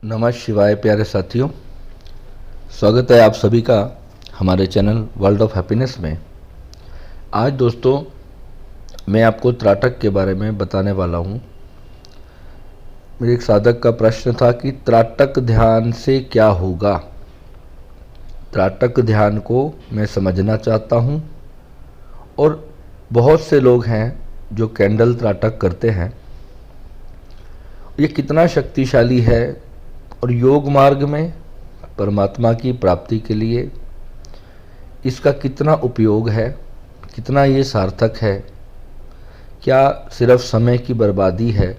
नमः शिवाय प्यारे साथियों, स्वागत है आप सभी का हमारे चैनल वर्ल्ड ऑफ हैप्पीनेस में। आज दोस्तों मैं आपको त्राटक के बारे में बताने वाला हूँ। मेरे एक साधक का प्रश्न था कि त्राटक ध्यान से क्या होगा। त्राटक ध्यान को मैं समझना चाहता हूँ और बहुत से लोग हैं जो कैंडल त्राटक करते हैं। ये कितना शक्तिशाली है और योग मार्ग में परमात्मा की प्राप्ति के लिए इसका कितना उपयोग है, कितना ये सार्थक है, क्या सिर्फ समय की बर्बादी है,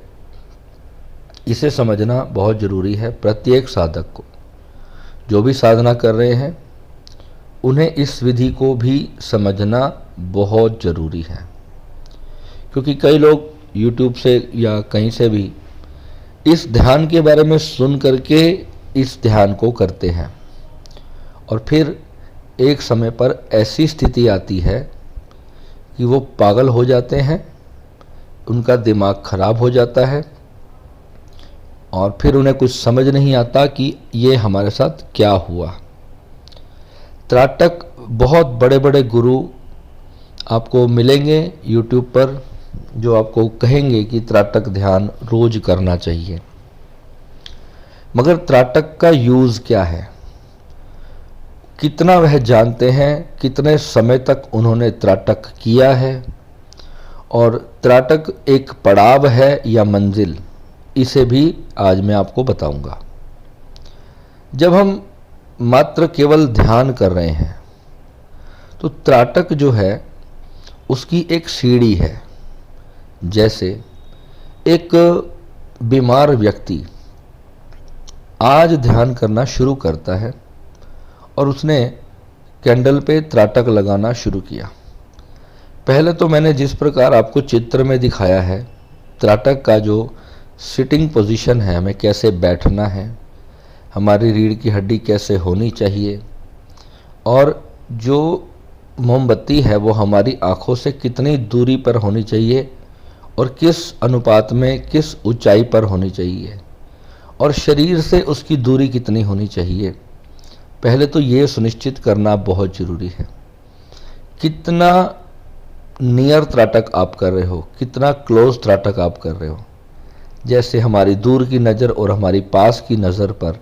इसे समझना बहुत ज़रूरी है। प्रत्येक साधक को, जो भी साधना कर रहे हैं, उन्हें इस विधि को भी समझना बहुत ज़रूरी है। क्योंकि कई लोग YouTube से या कहीं से भी इस ध्यान के बारे में सुन करके इस ध्यान को करते हैं और फिर एक समय पर ऐसी स्थिति आती है कि वो पागल हो जाते हैं, उनका दिमाग खराब हो जाता है और फिर उन्हें कुछ समझ नहीं आता कि ये हमारे साथ क्या हुआ। त्राटक बहुत बड़े बड़े गुरु आपको मिलेंगे YouTube पर जो आपको कहेंगे कि त्राटक ध्यान रोज करना चाहिए। मगर त्राटक का यूज़ क्या है, कितना वह जानते हैं, कितने समय तक उन्होंने त्राटक किया है और त्राटक एक पड़ाव है या मंजिल, इसे भी आज मैं आपको बताऊंगा। जब हम मात्र केवल ध्यान कर रहे हैं तो त्राटक जो है उसकी एक सीढ़ी है। जैसे एक बीमार व्यक्ति आज ध्यान करना शुरू करता है और उसने कैंडल पे त्राटक लगाना शुरू किया। पहले तो मैंने जिस प्रकार आपको चित्र में दिखाया है, त्राटक का जो सिटिंग पोजीशन है, हमें कैसे बैठना है, हमारी रीढ़ की हड्डी कैसे होनी चाहिए और जो मोमबत्ती है वो हमारी आँखों से कितनी दूरी पर होनी चाहिए और किस अनुपात में, किस ऊंचाई पर होनी चाहिए और शरीर से उसकी दूरी कितनी होनी चाहिए। पहले तो ये सुनिश्चित करना बहुत ज़रूरी है कितना नियर त्राटक आप कर रहे हो, कितना क्लोज त्राटक आप कर रहे हो। जैसे हमारी दूर की नज़र और हमारी पास की नज़र पर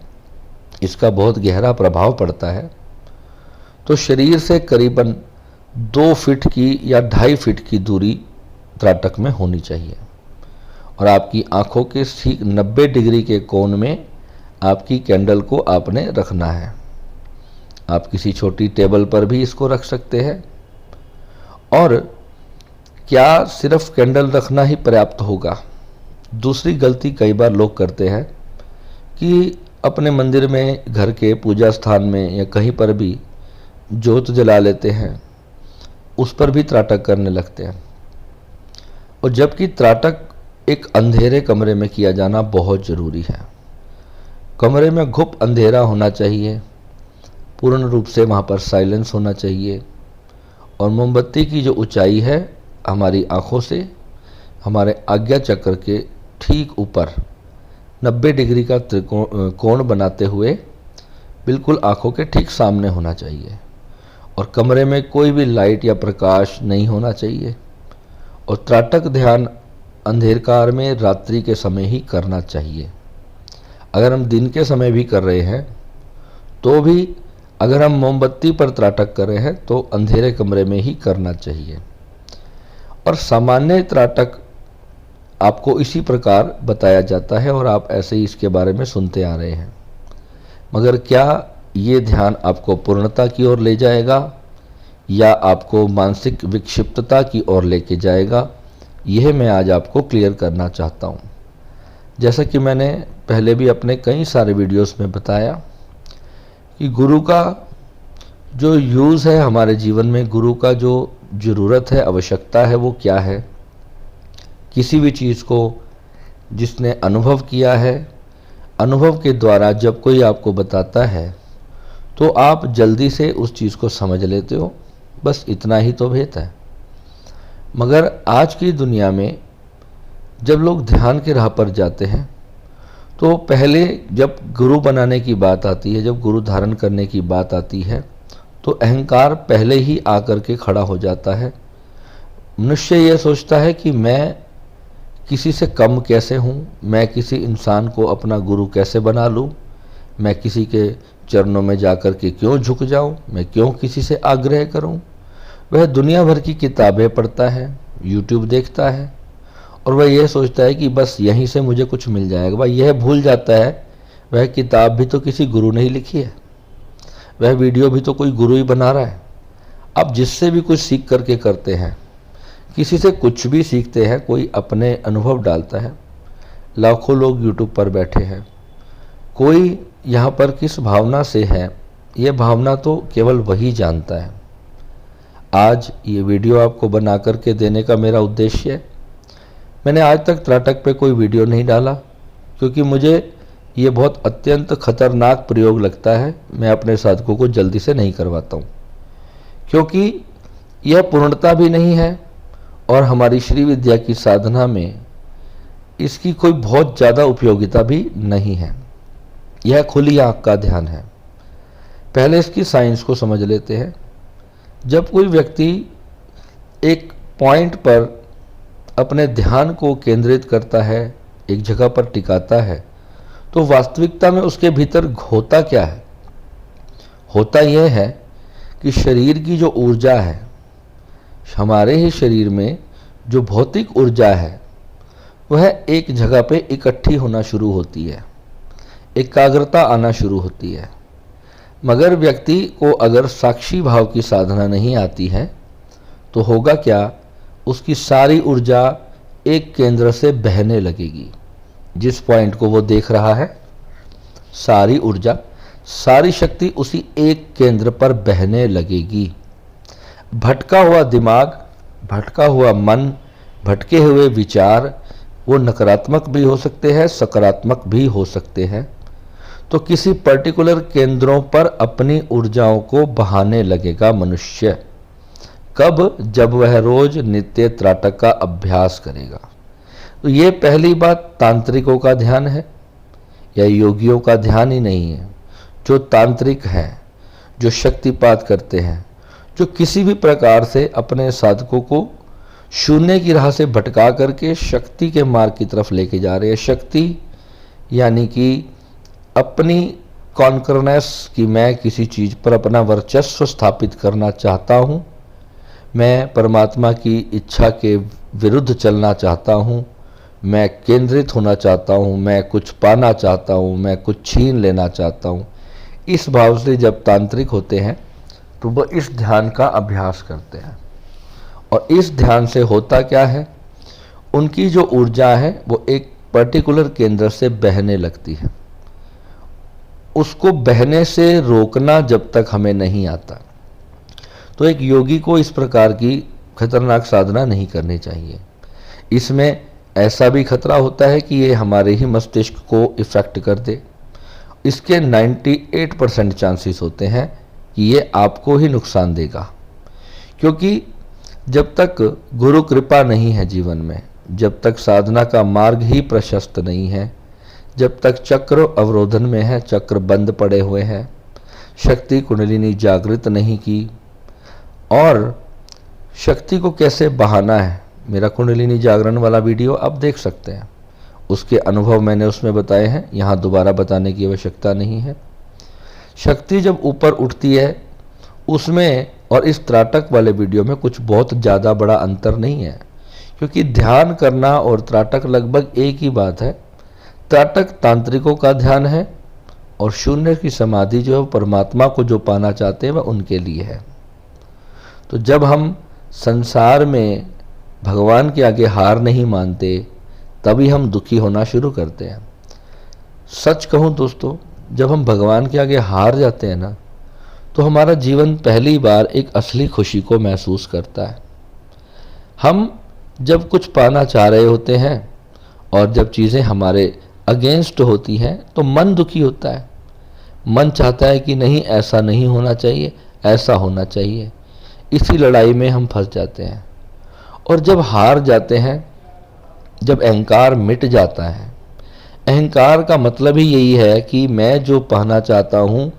इसका बहुत गहरा प्रभाव पड़ता है। तो शरीर से करीबन 2 फीट की या 2.5 फीट की दूरी त्राटक में होनी चाहिए और आपकी आंखों के ठीक 90 डिग्री के कोण में आपकी कैंडल को आपने रखना है। आप किसी छोटी टेबल पर भी इसको रख सकते हैं। और क्या सिर्फ कैंडल रखना ही पर्याप्त होगा? दूसरी गलती कई बार लोग करते हैं कि अपने मंदिर में, घर के पूजा स्थान में या कहीं पर भी जोत जला लेते हैं, उस पर भी त्राटक करने लगते हैं। और जबकि त्राटक एक अंधेरे कमरे में किया जाना बहुत ज़रूरी है। कमरे में घुप अंधेरा होना चाहिए, पूर्ण रूप से वहाँ पर साइलेंस होना चाहिए और मोमबत्ती की जो ऊंचाई है हमारी आँखों से हमारे आज्ञा चक्र के ठीक ऊपर 90 डिग्री का कोण बनाते हुए बिल्कुल आँखों के ठीक सामने होना चाहिए और कमरे में कोई भी लाइट या प्रकाश नहीं होना चाहिए। और त्राटक ध्यान अंधेरकार में रात्रि के समय ही करना चाहिए। अगर हम दिन के समय भी कर रहे हैं तो भी अगर हम मोमबत्ती पर त्राटक कर रहे हैं तो अंधेरे कमरे में ही करना चाहिए। और सामान्य त्राटक आपको इसी प्रकार बताया जाता है और आप ऐसे ही इसके बारे में सुनते आ रहे हैं। मगर क्या ये ध्यान आपको पूर्णता की ओर ले जाएगा या आपको मानसिक विक्षिप्तता की ओर लेके जाएगा, यह मैं आज आपको क्लियर करना चाहता हूँ। जैसा कि मैंने पहले भी अपने कई सारे वीडियोस में बताया कि गुरु का जो यूज़ है हमारे जीवन में, गुरु का जो ज़रूरत है, आवश्यकता है, वो क्या है। किसी भी चीज़ को जिसने अनुभव किया है, अनुभव के द्वारा जब कोई आपको बताता है तो आप जल्दी से उस चीज़ को समझ लेते हो, बस इतना ही तो भेद है। मगर आज की दुनिया में जब लोग ध्यान की राह पर जाते हैं तो पहले जब गुरु बनाने की बात आती है, जब गुरु धारण करने की बात आती है, तो अहंकार पहले ही आकर के खड़ा हो जाता है। मनुष्य यह सोचता है कि मैं किसी से कम कैसे हूँ, मैं किसी इंसान को अपना गुरु कैसे बना लूँ, मैं किसी के चरणों में जाकर के क्यों झुक जाऊँ, मैं क्यों किसी से आग्रह करूँ। वह दुनिया भर की किताबें पढ़ता है, यूट्यूब देखता है, और वह यह सोचता है कि बस यहीं से मुझे कुछ मिल जाएगा। वह यह भूल जाता है वह किताब भी तो किसी गुरु ने ही लिखी है, वह वीडियो भी तो कोई गुरु ही बना रहा है। अब जिससे भी कुछ सीख करके करते हैं, किसी से कुछ भी सीखते हैं, कोई अपने अनुभव डालता है। लाखों लोग यूट्यूब पर बैठे हैं, कोई यहाँ पर किस भावना से है, ये भावना तो केवल वही जानता है। आज ये वीडियो आपको बना करके देने का मेरा उद्देश्य है। मैंने आज तक त्राटक पे कोई वीडियो नहीं डाला, क्योंकि मुझे ये बहुत अत्यंत खतरनाक प्रयोग लगता है। मैं अपने साधकों को जल्दी से नहीं करवाता हूँ, क्योंकि यह पूर्णता भी नहीं है और हमारी श्री विद्या की साधना में इसकी कोई बहुत ज़्यादा उपयोगिता भी नहीं है। यह खुली आँख का ध्यान है। पहले इसकी साइंस को समझ लेते हैं। जब कोई व्यक्ति एक पॉइंट पर अपने ध्यान को केंद्रित करता है, एक जगह पर टिकाता है, तो वास्तविकता में उसके भीतर होता क्या है? होता यह है कि शरीर की जो ऊर्जा है, हमारे ही शरीर में जो भौतिक ऊर्जा है, वह एक जगह पे इकट्ठी होना शुरू होती है, एकाग्रता आना शुरू होती है। मगर व्यक्ति को अगर साक्षी भाव की साधना नहीं आती है, तो होगा क्या? उसकी सारी ऊर्जा एक केंद्र से बहने लगेगी। जिस पॉइंट को वो देख रहा है, सारी ऊर्जा, सारी शक्ति उसी एक केंद्र पर बहने लगेगी। भटका हुआ दिमाग, भटका हुआ मन, भटके हुए विचार, वो नकारात्मक भी हो सकते हैं, सकारात्मक भी हो सकते हैं। तो किसी पर्टिकुलर केंद्रों पर अपनी ऊर्जाओं को बहाने लगेगा मनुष्य। कब? जब वह रोज नित्य त्राटक का अभ्यास करेगा। तो ये पहली बात तांत्रिकों का ध्यान है, या योगियों का ध्यान ही नहीं है। जो तांत्रिक हैं, जो शक्तिपात करते हैं, जो किसी भी प्रकार से अपने साधकों को शून्य की राह से भटका करके शक्ति के मार्ग की तरफ लेके जा रहे हैं। शक्ति यानी कि अपनी कॉन्करनेस, कि मैं किसी चीज़ पर अपना वर्चस्व स्थापित करना चाहता हूँ, मैं परमात्मा की इच्छा के विरुद्ध चलना चाहता हूँ, मैं केंद्रित होना चाहता हूँ, मैं कुछ पाना चाहता हूँ, मैं कुछ छीन लेना चाहता हूँ। इस भाव से जब तांत्रिक होते हैं तो वह इस ध्यान का अभ्यास करते हैं। और इस ध्यान से होता क्या है? उनकी जो ऊर्जा है वो एक पर्टिकुलर केंद्र से बहने लगती है। उसको बहने से रोकना जब तक हमें नहीं आता, तो एक योगी को इस प्रकार की खतरनाक साधना नहीं करनी चाहिए। इसमें ऐसा भी खतरा होता है कि ये हमारे ही मस्तिष्क को इफेक्ट कर दे। इसके 98% चांसेस होते हैं कि ये आपको ही नुकसान देगा, क्योंकि जब तक गुरु कृपा नहीं है जीवन में, जब तक साधना का मार्ग ही प्रशस्त नहीं है, जब तक चक्र अवरोधन में है, चक्र बंद पड़े हुए हैं, शक्ति कुंडलिनी जागृत नहीं की, और शक्ति को कैसे बहाना है, मेरा कुंडलिनी जागरण वाला वीडियो आप देख सकते हैं। उसके अनुभव मैंने उसमें बताए हैं, यहाँ दोबारा बताने की आवश्यकता नहीं है। शक्ति जब ऊपर उठती है उसमें और इस त्राटक वाले वीडियो में कुछ बहुत ज़्यादा बड़ा अंतर नहीं है, क्योंकि ध्यान करना और त्राटक लगभग एक ही बात है। त्राटक तांत्रिकों का ध्यान है और शून्य की समाधि जो है परमात्मा को जो पाना चाहते हैं वह उनके लिए है। तो जब हम संसार में भगवान के आगे हार नहीं मानते, तभी हम दुखी होना शुरू करते हैं। सच कहूँ दोस्तों, जब हम भगवान के आगे हार जाते हैं ना, तो हमारा जीवन पहली बार एक असली खुशी को महसूस करता है। हम जब कुछ पाना चाह रहे होते हैं और जब चीज़ें हमारे अगेंस्ट होती हैं तो मन दुखी होता है। मन चाहता है कि नहीं, ऐसा नहीं होना चाहिए, ऐसा होना चाहिए। इसी लड़ाई में हम फंस जाते हैं। और जब हार जाते हैं, जब अहंकार मिट जाता है, अहंकार का मतलब ही यही है कि मैं जो पाना चाहता हूँ,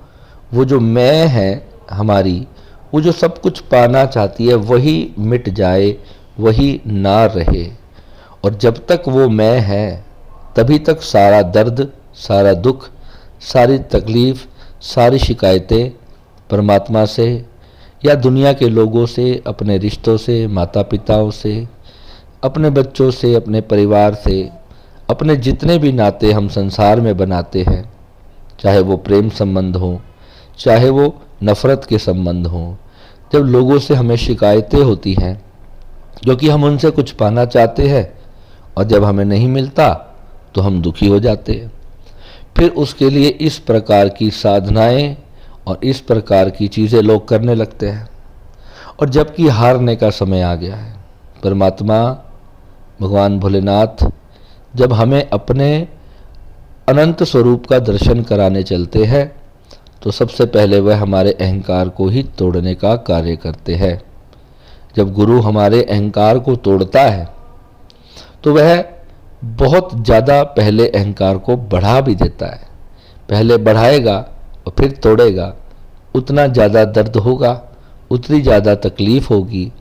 वो जो मैं है हमारी, वो जो सब कुछ पाना चाहती है वही मिट जाए, वही ना रहे। और जब तक वो मैं है तभी तक सारा दर्द, सारा दुख, सारी तकलीफ़, सारी शिकायतें परमात्मा से या दुनिया के लोगों से, अपने रिश्तों से, माता पिताओं से, अपने बच्चों से, अपने परिवार से, अपने जितने भी नाते हम संसार में बनाते हैं, चाहे वो प्रेम संबंध हो, चाहे वो नफ़रत के संबंध हो, जब लोगों से हमें शिकायतें होती हैं क्योंकि हम उनसे कुछ पाना चाहते हैं और जब हमें नहीं मिलता तो हम दुखी हो जाते हैं। फिर उसके लिए इस प्रकार की साधनाएं और इस प्रकार की चीज़ें लोग करने लगते हैं। और जबकि हारने का समय आ गया है, परमात्मा भगवान भोलेनाथ जब हमें अपने अनंत स्वरूप का दर्शन कराने चलते हैं तो सबसे पहले वह हमारे अहंकार को ही तोड़ने का कार्य करते हैं। जब गुरु हमारे अहंकार को तोड़ता है तो वह बहुत ज़्यादा पहले अहंकार को बढ़ा भी देता है। पहले बढ़ाएगा और फिर तोड़ेगा, उतना ज़्यादा दर्द होगा, उतनी ज़्यादा तकलीफ़ होगी,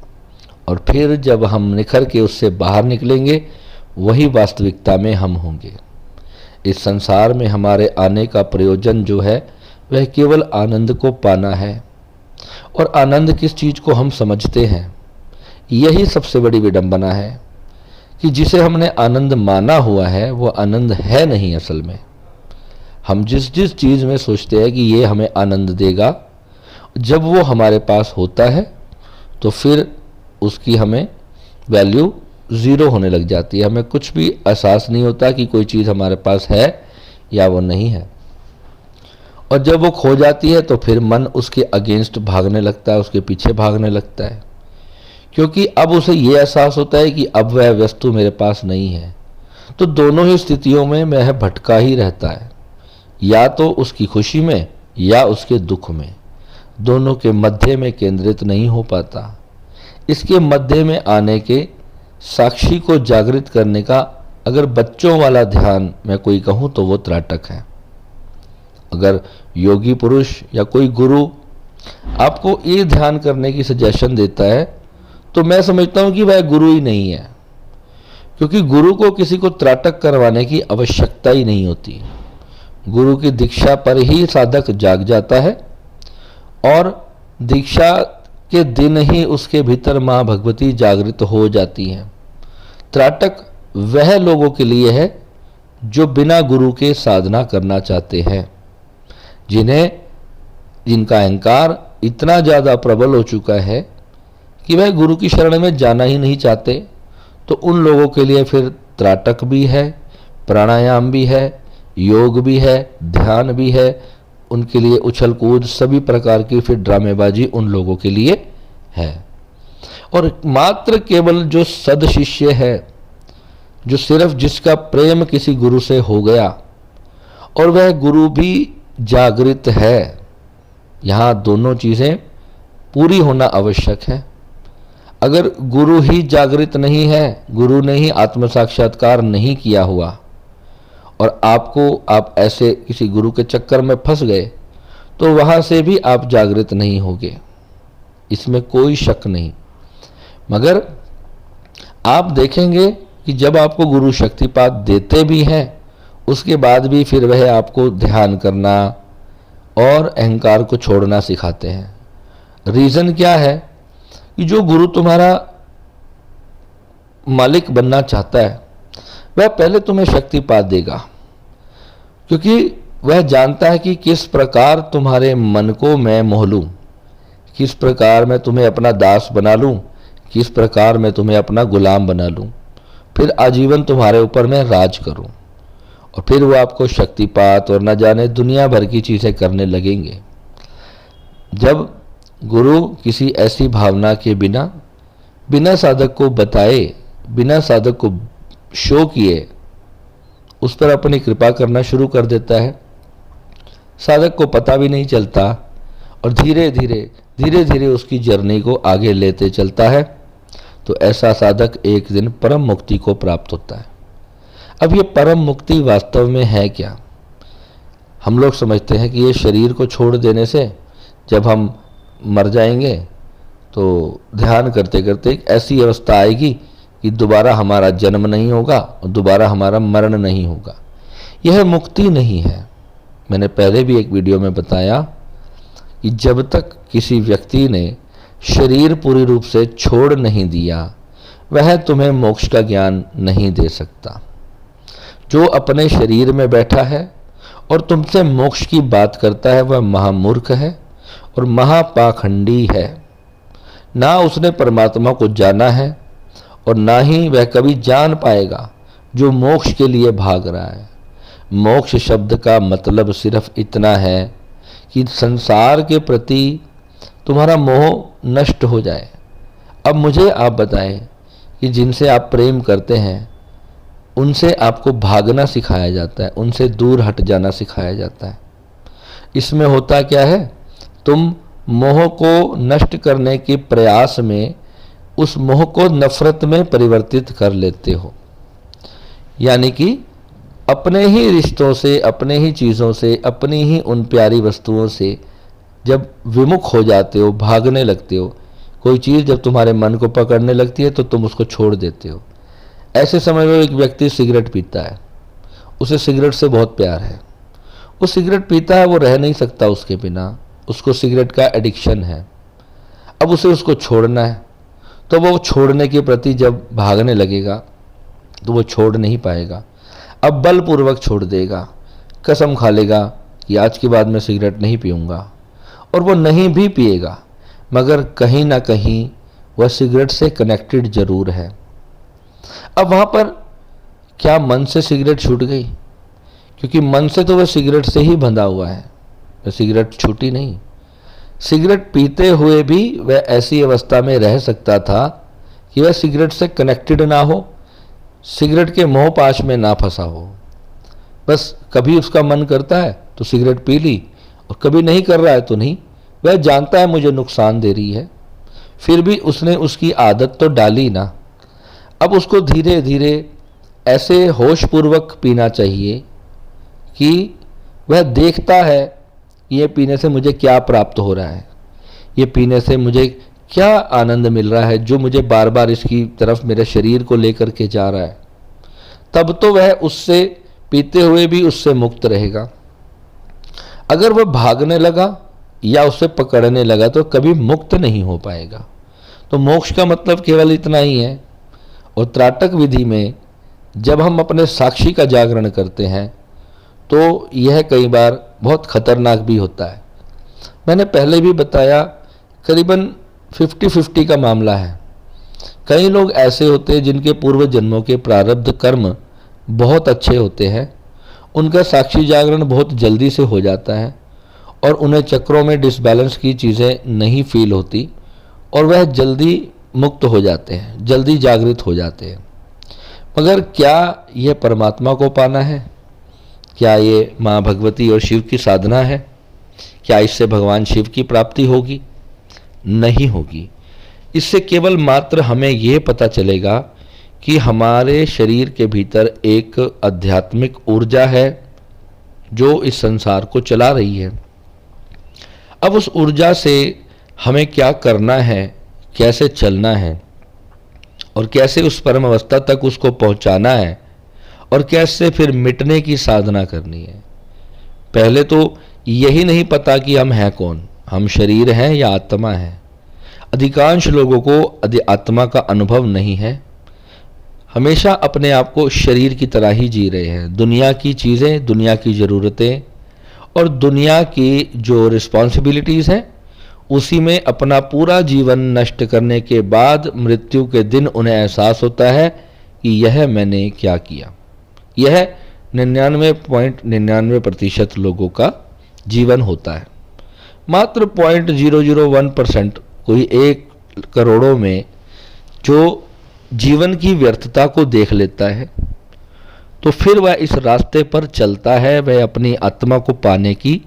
और फिर जब हम निखर के उससे बाहर निकलेंगे वही वास्तविकता में हम होंगे। इस संसार में हमारे आने का प्रयोजन जो है वह केवल आनंद को पाना है। और आनंद किस चीज़ को हम समझते हैं, यही सबसे बड़ी विडंबना है कि जिसे हमने आनंद माना हुआ है वो आनंद है नहीं। असल में हम जिस जिस चीज़ में सोचते हैं कि ये हमें आनंद देगा, जब वो हमारे पास होता है तो फिर उसकी हमें वैल्यू ज़ीरो होने लग जाती है। हमें कुछ भी एहसास नहीं होता कि कोई चीज़ हमारे पास है या वो नहीं है। और जब वो खो जाती है तो फिर मन उसके अगेंस्ट भागने लगता है, उसके पीछे भागने लगता है, क्योंकि अब उसे ये एहसास होता है कि अब वह वस्तु मेरे पास नहीं है। तो दोनों ही स्थितियों में वह भटका ही रहता है, या तो उसकी खुशी में या उसके दुख में, दोनों के मध्य में केंद्रित नहीं हो पाता। इसके मध्य में आने के साक्षी को जागृत करने का अगर बच्चों वाला ध्यान मैं कोई कहूँ तो वो त्राटक है। अगर योगी पुरुष या कोई गुरु आपको ये ध्यान करने की सजेशन देता है तो मैं समझता हूँ कि वह गुरु ही नहीं है, क्योंकि गुरु को किसी को त्राटक करवाने की आवश्यकता ही नहीं होती। गुरु की दीक्षा पर ही साधक जाग जाता है और दीक्षा के दिन ही उसके भीतर माँ भगवती जागृत हो जाती हैं। त्राटक वह लोगों के लिए है जो बिना गुरु के साधना करना चाहते हैं, जिनका अहंकार इतना ज़्यादा प्रबल हो चुका है कि वह गुरु की शरण में जाना ही नहीं चाहते। तो उन लोगों के लिए फिर त्राटक भी है, प्राणायाम भी है, योग भी है, ध्यान भी है। उनके लिए उछल कूद सभी प्रकार की फिर ड्रामेबाजी उन लोगों के लिए है। और मात्र केवल जो सद शिष्य है, जो सिर्फ जिसका प्रेम किसी गुरु से हो गया और वह गुरु भी जागृत है, यहाँ दोनों चीज़ें पूरी होना आवश्यक है। अगर गुरु ही जागृत नहीं है, गुरु ने ही आत्म साक्षात्कार नहीं किया हुआ और आप ऐसे किसी गुरु के चक्कर में फंस गए तो वहाँ से भी आप जागृत नहीं होगे, इसमें कोई शक नहीं। मगर आप देखेंगे कि जब आपको गुरु शक्तिपात देते भी हैं उसके बाद भी फिर वह आपको ध्यान करना और अहंकार को छोड़ना सिखाते हैं। रीज़न क्या है कि जो गुरु तुम्हारा मालिक बनना चाहता है वह पहले तुम्हें शक्तिपात देगा, क्योंकि वह जानता है कि किस प्रकार तुम्हारे मन को मैं मोह लूँ, किस प्रकार मैं तुम्हें अपना दास बना लूँ, किस प्रकार मैं तुम्हें अपना गुलाम बना लूँ, फिर आजीवन तुम्हारे ऊपर मैं राज करूँ। और फिर वो आपको शक्तिपात और न जाने दुनिया भर की चीज़ें करने लगेंगे। जब गुरु किसी ऐसी भावना के बिना साधक को बताए, बिना साधक को शो किए उस पर अपनी कृपा करना शुरू कर देता है, साधक को पता भी नहीं चलता और धीरे धीरे उसकी जर्नी को आगे लेते चलता है, तो ऐसा साधक एक दिन परम मुक्ति को प्राप्त होता है। अब ये परम मुक्ति वास्तव में है क्या? हम लोग समझते हैं कि ये शरीर को छोड़ देने से जब हम मर जाएंगे तो ध्यान करते करते एक ऐसी अवस्था आएगी कि दोबारा हमारा जन्म नहीं होगा और दोबारा हमारा मरण नहीं होगा। यह मुक्ति नहीं है। मैंने पहले भी एक वीडियो में बताया कि जब तक किसी व्यक्ति ने शरीर पूरी रूप से छोड़ नहीं दिया वह तुम्हें मोक्ष का ज्ञान नहीं दे सकता। जो अपने शरीर में बैठा है और तुमसे मोक्ष की बात करता है वह महामूर्ख है और महापाखंडी है। ना उसने परमात्मा को जाना है और ना ही वह कभी जान पाएगा जो मोक्ष के लिए भाग रहा है। मोक्ष शब्द का मतलब सिर्फ इतना है कि संसार के प्रति तुम्हारा मोह नष्ट हो जाए। अब मुझे आप बताएं कि जिनसे आप प्रेम करते हैं उनसे आपको भागना सिखाया जाता है, उनसे दूर हट जाना सिखाया जाता है। इसमें होता क्या है, तुम मोह को नष्ट करने के प्रयास में उस मोह को नफरत में परिवर्तित कर लेते हो। यानी कि अपने ही रिश्तों से, अपने ही चीज़ों से, अपनी ही उन प्यारी वस्तुओं से जब विमुख हो जाते हो, भागने लगते हो, कोई चीज़ जब तुम्हारे मन को पकड़ने लगती है तो तुम उसको छोड़ देते हो। ऐसे समय में एक व्यक्ति सिगरेट पीता है, उसे सिगरेट से बहुत प्यार है, वो सिगरेट पीता है, वो रह नहीं सकता उसके बिना, उसको सिगरेट का एडिक्शन है। अब उसे उसको छोड़ना है तो वो छोड़ने के प्रति जब भागने लगेगा तो वो छोड़ नहीं पाएगा। अब बलपूर्वक छोड़ देगा, कसम खा लेगा कि आज के बाद मैं सिगरेट नहीं पीऊँगा, और वो नहीं भी पिएगा, मगर कहीं ना कहीं वह सिगरेट से कनेक्टेड ज़रूर है। अब वहाँ पर क्या मन से सिगरेट छूट गई? क्योंकि मन से तो वह सिगरेट से ही बंधा हुआ है, वह सिगरेट छूटी नहीं। सिगरेट पीते हुए भी वह ऐसी अवस्था में रह सकता था कि वह सिगरेट से कनेक्टेड ना हो, सिगरेट के मोह पाश में ना फंसा हो। बस कभी उसका मन करता है तो सिगरेट पी ली और कभी नहीं कर रहा है तो नहीं। वह जानता है मुझे नुकसान दे रही है, फिर भी उसने उसकी आदत तो डाली ना। अब उसको धीरे धीरे ऐसे होशपूर्वक पीना चाहिए कि वह देखता है ये पीने से मुझे क्या प्राप्त हो रहा है, ये पीने से मुझे क्या आनंद मिल रहा है जो मुझे बार बार इसकी तरफ मेरे शरीर को लेकर के जा रहा है। तब तो वह उससे पीते हुए भी उससे मुक्त रहेगा। अगर वह भागने लगा या उसे पकड़ने लगा तो कभी मुक्त नहीं हो पाएगा। तो मोक्ष का मतलब केवल इतना ही है। और त्राटक विधि में जब हम अपने साक्षी का जागरण करते हैं तो यह कई बार बहुत खतरनाक भी होता है। मैंने पहले भी बताया करीबन 50-50 का मामला है। कई लोग ऐसे होते हैं जिनके पूर्व जन्मों के प्रारब्ध कर्म बहुत अच्छे होते हैं, उनका साक्षी जागरण बहुत जल्दी से हो जाता है और उन्हें चक्रों में डिसबैलेंस की चीज़ें नहीं फील होती और वह जल्दी मुक्त हो जाते हैं, जल्दी जागृत हो जाते हैं। मगर क्या यह परमात्मा को पाना है? क्या ये माँ भगवती और शिव की साधना है? क्या इससे भगवान शिव की प्राप्ति होगी? नहीं होगी। इससे केवल मात्र हमें यह पता चलेगा कि हमारे शरीर के भीतर एक आध्यात्मिक ऊर्जा है जो इस संसार को चला रही है। अब उस ऊर्जा से हमें क्या करना है, कैसे चलना है और कैसे उस परम अवस्था तक उसको पहुंचाना है और कैसे फिर मिटने की साधना करनी है। पहले तो यही नहीं पता कि हम हैं कौन, हम शरीर हैं या आत्मा है। अधिकांश लोगों को आत्मा का अनुभव नहीं है, हमेशा अपने आप को शरीर की तरह ही जी रहे हैं। दुनिया की चीज़ें, दुनिया की ज़रूरतें और दुनिया की जो रिस्पॉन्सिबिलिटीज़ हैं उसी में अपना पूरा जीवन नष्ट करने के बाद मृत्यु के दिन उन्हें एहसास होता है कि यह मैंने क्या किया। यह 99.99% लोगों का जीवन होता है। मात्र 0.001% कोई 1 करोड़ों में जो जीवन की व्यर्थता को देख लेता है तो फिर वह इस रास्ते पर चलता है, वह अपनी आत्मा को पाने की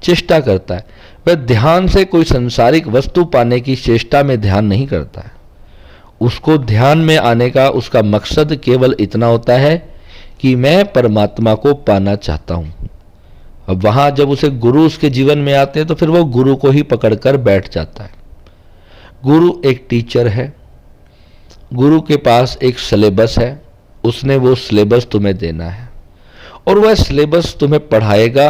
चेष्टा करता है। वह ध्यान से कोई संसारिक वस्तु पाने की चेष्टा में ध्यान नहीं करता है। उसको ध्यान में आने का उसका मकसद केवल इतना होता है कि मैं परमात्मा को पाना चाहता हूं। अब वहां जब उसे गुरु उसके जीवन में आते हैं तो फिर वो गुरु को ही पकड़कर बैठ जाता है। गुरु एक टीचर है, गुरु के पास एक सिलेबस है, उसने वो सिलेबस तुम्हें देना है और वह सिलेबस तुम्हें पढ़ाएगा,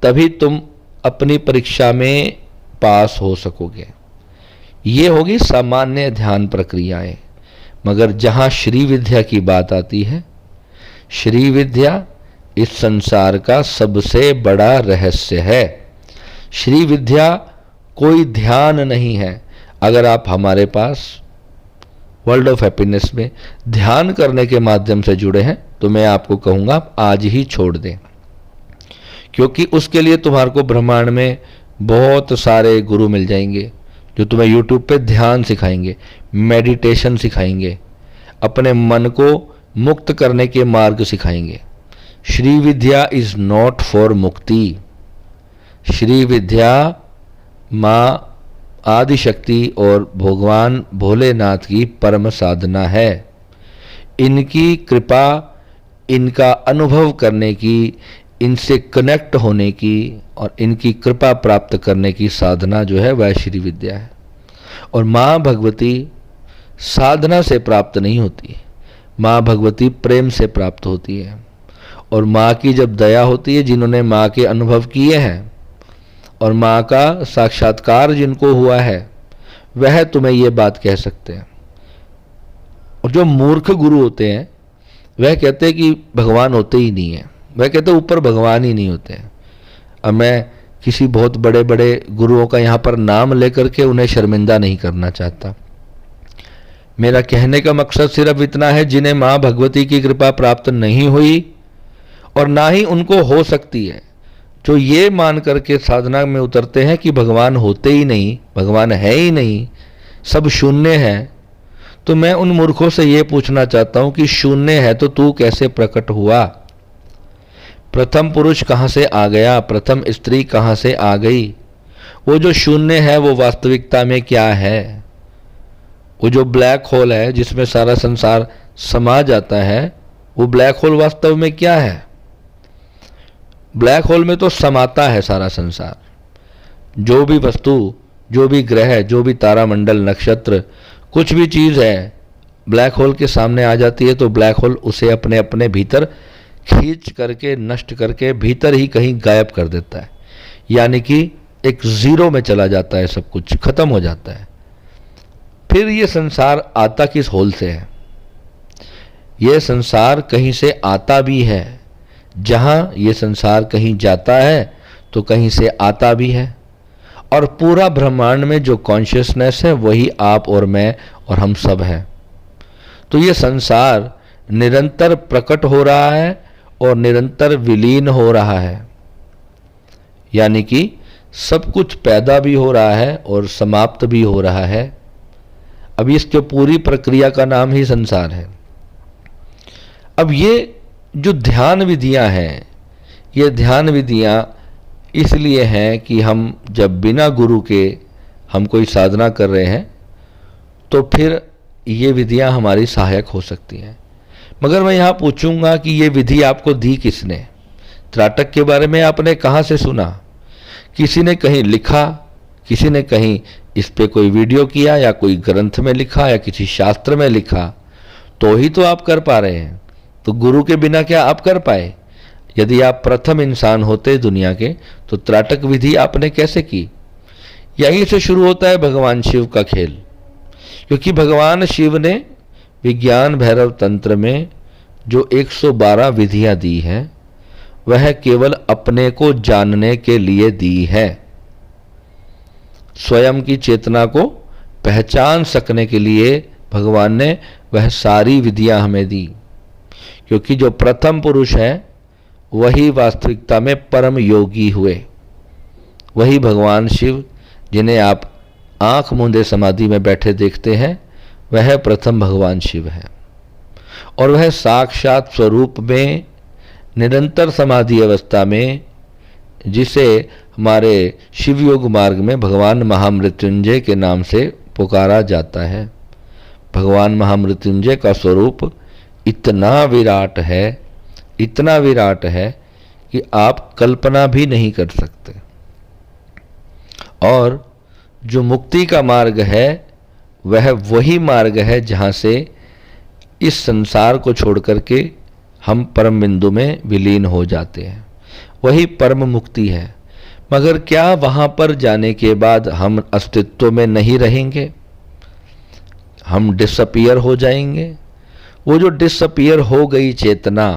तभी तुम अपनी परीक्षा में पास हो सकोगे। ये होगी सामान्य ध्यान प्रक्रियाएं। मगर जहां श्री विद्या की बात आती है, श्री विद्या इस संसार का सबसे बड़ा रहस्य है। श्री विद्या कोई ध्यान नहीं है। अगर आप हमारे पास वर्ल्ड ऑफ हैप्पीनेस में ध्यान करने के माध्यम से जुड़े हैं तो मैं आपको कहूंगा आज ही छोड़ दें, क्योंकि उसके लिए तुम्हारे को ब्रह्मांड में बहुत सारे गुरु मिल जाएंगे जो तुम्हें यूट्यूब पे ध्यान सिखाएंगे, मेडिटेशन सिखाएंगे, अपने मन को मुक्त करने के मार्ग सिखाएंगे। श्री विद्या इज नॉट फॉर मुक्ति। श्री विद्या माँ आदिशक्ति और भगवान भोलेनाथ की परम साधना है। इनकी कृपा, इनका अनुभव करने की, इनसे कनेक्ट होने की और इनकी कृपा प्राप्त करने की साधना जो है वह श्री विद्या है। और माँ भगवती साधना से प्राप्त नहीं होती, माँ भगवती प्रेम से प्राप्त होती है। और माँ की जब दया होती है, जिन्होंने माँ के अनुभव किए हैं और माँ का साक्षात्कार जिनको हुआ है, वह तुम्हें ये बात कह सकते हैं। और जो मूर्ख गुरु होते हैं वह कहते हैं कि भगवान होते ही नहीं है, वह कहते हैं ऊपर भगवान ही नहीं होते हैं। अब मैं किसी बहुत बड़े बड़े गुरुओं का यहाँ पर नाम लेकर के उन्हें शर्मिंदा नहीं करना चाहता। मेरा कहने का मकसद सिर्फ इतना है, जिन्हें माँ भगवती की कृपा प्राप्त नहीं हुई और ना ही उनको हो सकती है, जो ये मान करके साधना में उतरते हैं कि भगवान होते ही नहीं, भगवान है ही नहीं, सब शून्य है, तो मैं उन मूर्खों से ये पूछना चाहता हूं कि शून्य है तो तू कैसे प्रकट हुआ? प्रथम पुरुष कहां से आ गया? प्रथम स्त्री कहां से आ गई? वो जो शून्य है वो वास्तविकता में क्या है? वो जो ब्लैक होल है जिसमें सारा संसार समा जाता है, वो ब्लैक होल वास्तव में क्या है? ब्लैक होल में तो समाता है सारा संसार। जो भी वस्तु, जो भी ग्रह, जो भी तारामंडल, नक्षत्र, कुछ भी चीज़ है ब्लैक होल के सामने आ जाती है तो ब्लैक होल उसे अपने अपने भीतर खींच करके, नष्ट करके भीतर ही कहीं गायब कर देता है। यानी कि एक जीरो में चला जाता है, सब कुछ खत्म हो जाता है। फिर ये संसार आता किस होल से है? ये संसार कहीं से आता भी है। जहां ये संसार कहीं जाता है तो कहीं से आता भी है। और पूरा ब्रह्मांड में जो कॉन्शियसनेस है वही आप और मैं और हम सब हैं। तो ये संसार निरंतर प्रकट हो रहा है और निरंतर विलीन हो रहा है। यानी कि सब कुछ पैदा भी हो रहा है और समाप्त भी हो रहा है। अब इसके पूरी प्रक्रिया का नाम ही संसार है। अब ये जो ध्यान विधियां हैं, ये ध्यान विधियां इसलिए हैं कि हम जब बिना गुरु के हम कोई साधना कर रहे हैं तो फिर ये विधियां हमारी सहायक हो सकती हैं। मगर मैं यहाँ पूछूंगा कि ये विधि आपको दी किसने? त्राटक के बारे में आपने कहाँ से सुना? किसी ने कहीं लिखा, किसी ने कहीं इस पे कोई वीडियो किया या कोई ग्रंथ में लिखा या किसी शास्त्र में लिखा, तो ही तो आप कर पा रहे हैं। तो गुरु के बिना क्या आप कर पाए? यदि आप प्रथम इंसान होते दुनिया के तो त्राटक विधि आपने कैसे की? यहीं से शुरू होता है भगवान शिव का खेल। क्योंकि भगवान शिव ने विज्ञान भैरव तंत्र में जो 112 विधियां दी हैं वह केवल अपने को जानने के लिए दी है। स्वयं की चेतना को पहचान सकने के लिए भगवान ने वह सारी विधियां हमें दी। क्योंकि जो प्रथम पुरुष है वही वास्तविकता में परम योगी हुए। वही भगवान शिव जिन्हें आप आंख मूंदे समाधि में बैठे देखते हैं, वह प्रथम भगवान शिव है। और वह साक्षात स्वरूप में निरंतर समाधि अवस्था में, जिसे हमारे शिव योग मार्ग में भगवान महामृत्युंजय के नाम से पुकारा जाता है। भगवान महामृत्युंजय का स्वरूप इतना विराट है इतना विराट है कि आप कल्पना भी नहीं कर सकते। और जो मुक्ति का मार्ग है वह वही मार्ग है जहाँ से इस संसार को छोड़ करके हम परम बिंदु में विलीन हो जाते हैं, वही परम मुक्ति है। मगर क्या वहाँ पर जाने के बाद हम अस्तित्व में नहीं रहेंगे? हम डिसअपीयर हो जाएंगे? वो जो डिसअपीयर हो गई चेतना,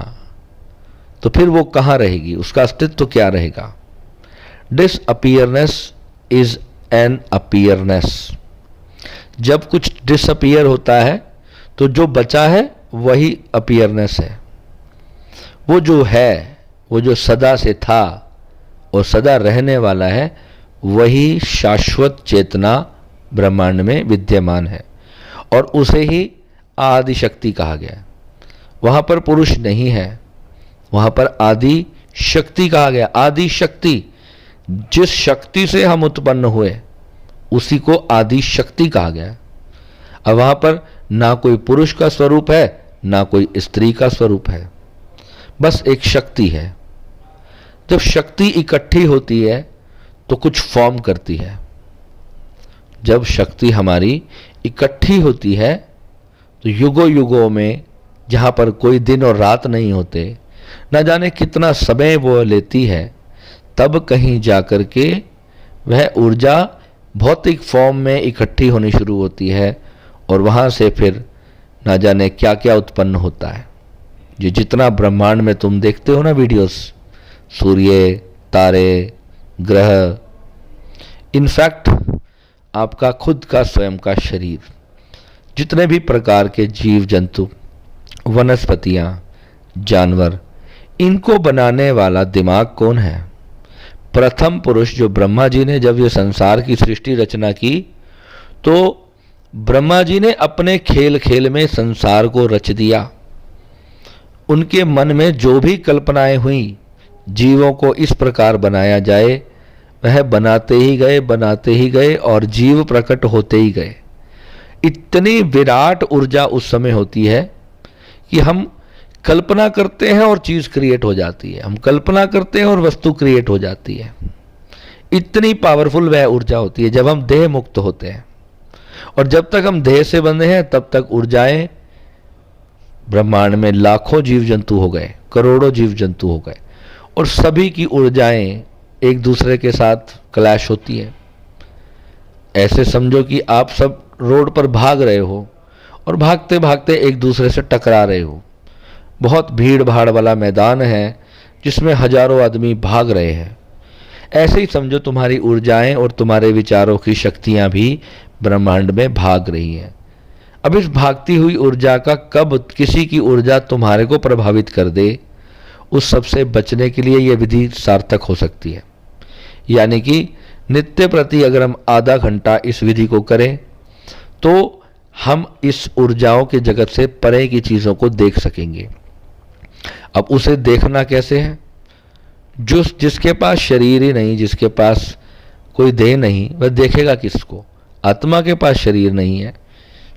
तो फिर वो कहाँ रहेगी? उसका अस्तित्व क्या रहेगा? डिसअपीयरनेस इज एन अपीयरनेस। जब कुछ डिसअपीयर होता है तो जो बचा है वही अपीयरनेस है। वो जो है, वो जो सदा से था और सदा रहने वाला है, वही शाश्वत चेतना ब्रह्मांड में विद्यमान है और उसे ही आदि शक्ति कहा गया। वहाँ पर पुरुष नहीं है, वहाँ पर आदि शक्ति कहा गया। आदि शक्ति, जिस शक्ति से हम उत्पन्न हुए उसी को आदि शक्ति कहा गया। अब वहाँ पर ना कोई पुरुष का स्वरूप है ना कोई स्त्री का स्वरूप है, बस एक शक्ति है। जब शक्ति इकट्ठी होती है तो कुछ फॉर्म करती है। जब शक्ति हमारी इकट्ठी होती है तो युगों युगों में, जहाँ पर कोई दिन और रात नहीं होते, न जाने कितना समय वो लेती है, तब कहीं जाकर के वह ऊर्जा भौतिक फॉर्म में इकट्ठी होनी शुरू होती है और वहाँ से फिर न जाने क्या क्या उत्पन्न होता है। ये जितना ब्रह्मांड में तुम देखते हो ना वीडियोस, सूर्य, तारे, ग्रह, इनफैक्ट आपका खुद का स्वयं का शरीर, जितने भी प्रकार के जीव जंतु, वनस्पतियाँ, जानवर, इनको बनाने वाला दिमाग कौन है? प्रथम पुरुष जो ब्रह्मा जी ने जब ये संसार की सृष्टि रचना की, तो ब्रह्मा जी ने अपने खेल खेल में संसार को रच दिया। उनके मन में जो भी कल्पनाएं हुई, जीवों को इस प्रकार बनाया जाए, वह बनाते ही गए और जीव प्रकट होते ही गए। इतनी विराट ऊर्जा उस समय होती है कि हम कल्पना करते हैं और चीज़ क्रिएट हो जाती है, हम कल्पना करते हैं और वस्तु क्रिएट हो जाती है। इतनी पावरफुल वह ऊर्जा होती है जब हम देह मुक्त होते हैं। और जब तक हम देह से बंधे हैं तब तक ऊर्जाएं, ब्रह्मांड में लाखों जीव जंतु हो गए, करोड़ों जीव जंतु हो गए, और सभी की ऊर्जाएं एक दूसरे के साथ क्लैश होती है। ऐसे समझो कि आप सब रोड पर भाग रहे हो और भागते भागते एक दूसरे से टकरा रहे हो। बहुत भीड़ भाड़ वाला मैदान है जिसमें हजारों आदमी भाग रहे हैं। ऐसे ही समझो तुम्हारी ऊर्जाएं और तुम्हारे विचारों की शक्तियां भी ब्रह्मांड में भाग रही हैं। अब इस भागती हुई ऊर्जा का कब किसी की ऊर्जा तुम्हारे को प्रभावित कर दे, उस सबसे बचने के लिए यह विधि सार्थक हो सकती है। यानी कि नित्य प्रति अगर हम आधा घंटा इस विधि को करें तो हम इस ऊर्जाओं के जगत से परे की चीज़ों को देख सकेंगे। अब उसे देखना कैसे है? जिसके पास शरीर ही नहीं, जिसके पास कोई देह नहीं, वह देखेगा किसको? आत्मा के पास शरीर नहीं है,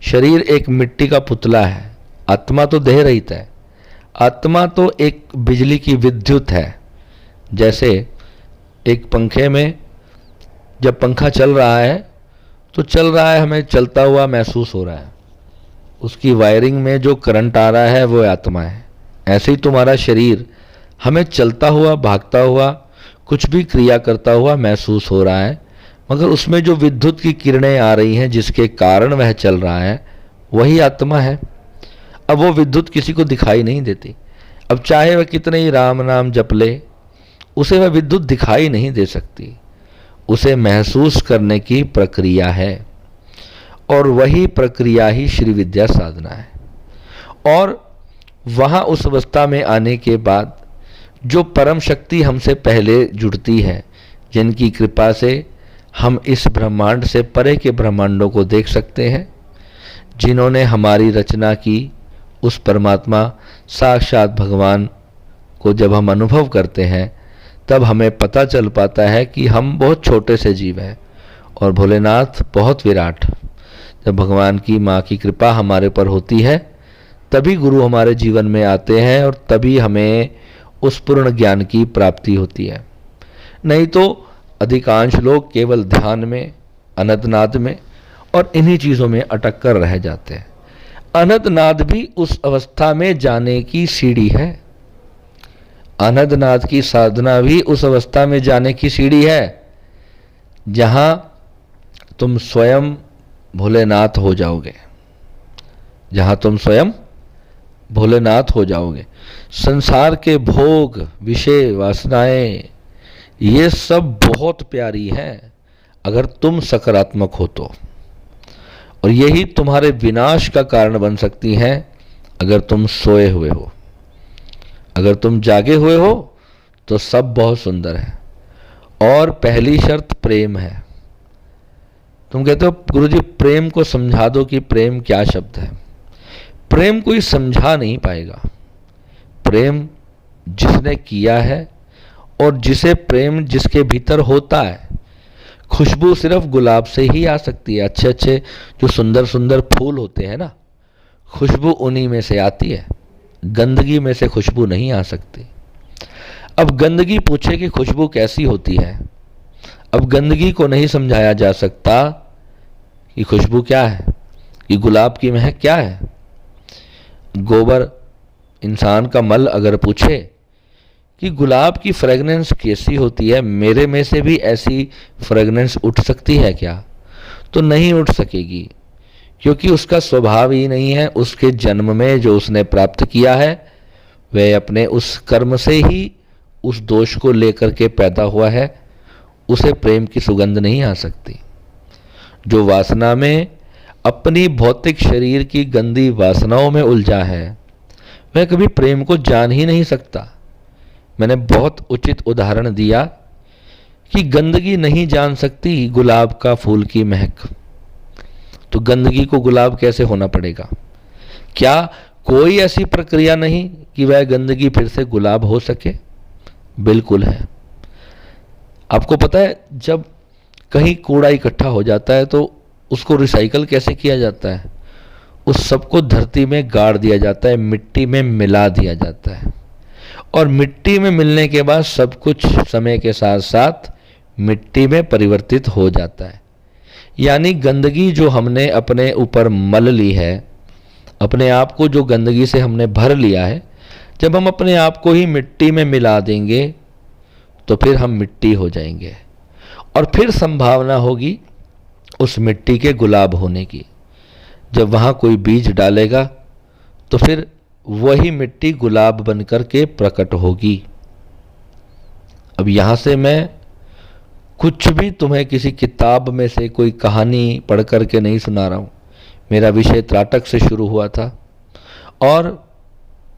शरीर एक मिट्टी का पुतला है। आत्मा तो देह रहित है, आत्मा तो एक बिजली की विद्युत है। जैसे एक पंखे में जब पंखा चल रहा है तो चल रहा है, हमें चलता हुआ महसूस हो रहा है, उसकी वायरिंग में जो करंट आ रहा है वो आत्मा है। ऐसे ही तुम्हारा शरीर हमें चलता हुआ, भागता हुआ, कुछ भी क्रिया करता हुआ महसूस हो रहा है, मगर उसमें जो विद्युत की किरणें आ रही हैं जिसके कारण वह चल रहा है, वही आत्मा है। अब वो विद्युत किसी को दिखाई नहीं देती। अब चाहे वह कितने ही राम नाम जप ले, उसे वह विद्युत दिखाई नहीं दे सकती। उसे महसूस करने की प्रक्रिया है, और वही प्रक्रिया ही श्री विद्या साधना है। और वहाँ उस अवस्था में आने के बाद जो परम शक्ति हमसे पहले जुड़ती है, जिनकी कृपा से हम इस ब्रह्मांड से परे के ब्रह्मांडों को देख सकते हैं, जिन्होंने हमारी रचना की, उस परमात्मा साक्षात भगवान को जब हम अनुभव करते हैं तब हमें पता चल पाता है कि हम बहुत छोटे से जीव हैं और भोलेनाथ बहुत विराट। जब भगवान की माँ की कृपा हमारे पर होती है तभी गुरु हमारे जीवन में आते हैं और तभी हमें उस पूर्ण ज्ञान की प्राप्ति होती है। नहीं तो अधिकांश लोग केवल ध्यान में, अनंतनाद में और इन्हीं चीज़ों में अटक कर रह जाते हैं। अनंतनाद भी उस अवस्था में जाने की सीढ़ी है। अनंतनाद की साधना भी उस अवस्था में जाने की सीढ़ी है जहां तुम स्वयं भोलेनाथ हो जाओगे, जहां तुम स्वयं भोलेनाथ हो जाओगे। संसार के भोग, विषय, वासनाएं, ये सब बहुत प्यारी हैं अगर तुम सकारात्मक हो तो, और यही तुम्हारे विनाश का कारण बन सकती हैं अगर तुम सोए हुए हो। अगर तुम जागे हुए हो तो सब बहुत सुंदर है। और पहली शर्त प्रेम है। तुम कहते हो गुरुजी प्रेम को समझा दो कि प्रेम क्या शब्द है। प्रेम कोई समझा नहीं पाएगा। प्रेम जिसने किया है और जिसे प्रेम जिसके भीतर होता है। खुशबू सिर्फ गुलाब से ही आ सकती है। अच्छे अच्छे जो सुंदर सुंदर फूल होते हैं ना, खुशबू उन्हीं में से आती है, गंदगी में से खुशबू नहीं आ सकती। अब गंदगी पूछे कि खुशबू कैसी होती है, अब गंदगी को नहीं समझाया जा सकता कि खुशबू क्या है, कि गुलाब की महक क्या है। गोबर, इंसान का मल अगर पूछे कि गुलाब की फ्रेगनेंस कैसी होती है, मेरे में से भी ऐसी फ्रेगनेंस उठ सकती है क्या, तो नहीं उठ सकेगी, क्योंकि उसका स्वभाव ही नहीं है। उसके जन्म में जो उसने प्राप्त किया है वह अपने उस कर्म से ही उस दोष को लेकर के पैदा हुआ है। उसे प्रेम की सुगंध नहीं आ सकती। जो वासना में अपनी भौतिक शरीर की गंदी वासनाओं में उलझा है वह कभी प्रेम को जान ही नहीं सकता। मैंने बहुत उचित उदाहरण दिया कि गंदगी नहीं जान सकती गुलाब का फूल की महक, तो गंदगी को गुलाब कैसे होना पड़ेगा? क्या कोई ऐसी प्रक्रिया नहीं कि वह गंदगी फिर से गुलाब हो सके? बिल्कुल है। आपको पता है जब कहीं कूड़ा इकट्ठा हो जाता है तो उसको रिसाइकल कैसे किया जाता है? उस सबको धरती में गाड़ दिया जाता है, मिट्टी में मिला दिया जाता है, और मिट्टी में मिलने के बाद सब कुछ समय के साथ साथ मिट्टी में परिवर्तित हो जाता है। यानी गंदगी जो हमने अपने ऊपर मल ली है, अपने आप को जो गंदगी से हमने भर लिया है, जब हम अपने आप को ही मिट्टी में मिला देंगे तो फिर हम मिट्टी हो जाएंगे, और फिर संभावना होगी उस मिट्टी के गुलाब होने की। जब वहाँ कोई बीज डालेगा तो फिर वही मिट्टी गुलाब बनकर के प्रकट होगी। अब यहाँ से मैं कुछ भी तुम्हें किसी किताब में से कोई कहानी पढ़ कर के नहीं सुना रहा हूँ। मेरा विषय त्राटक से शुरू हुआ था, और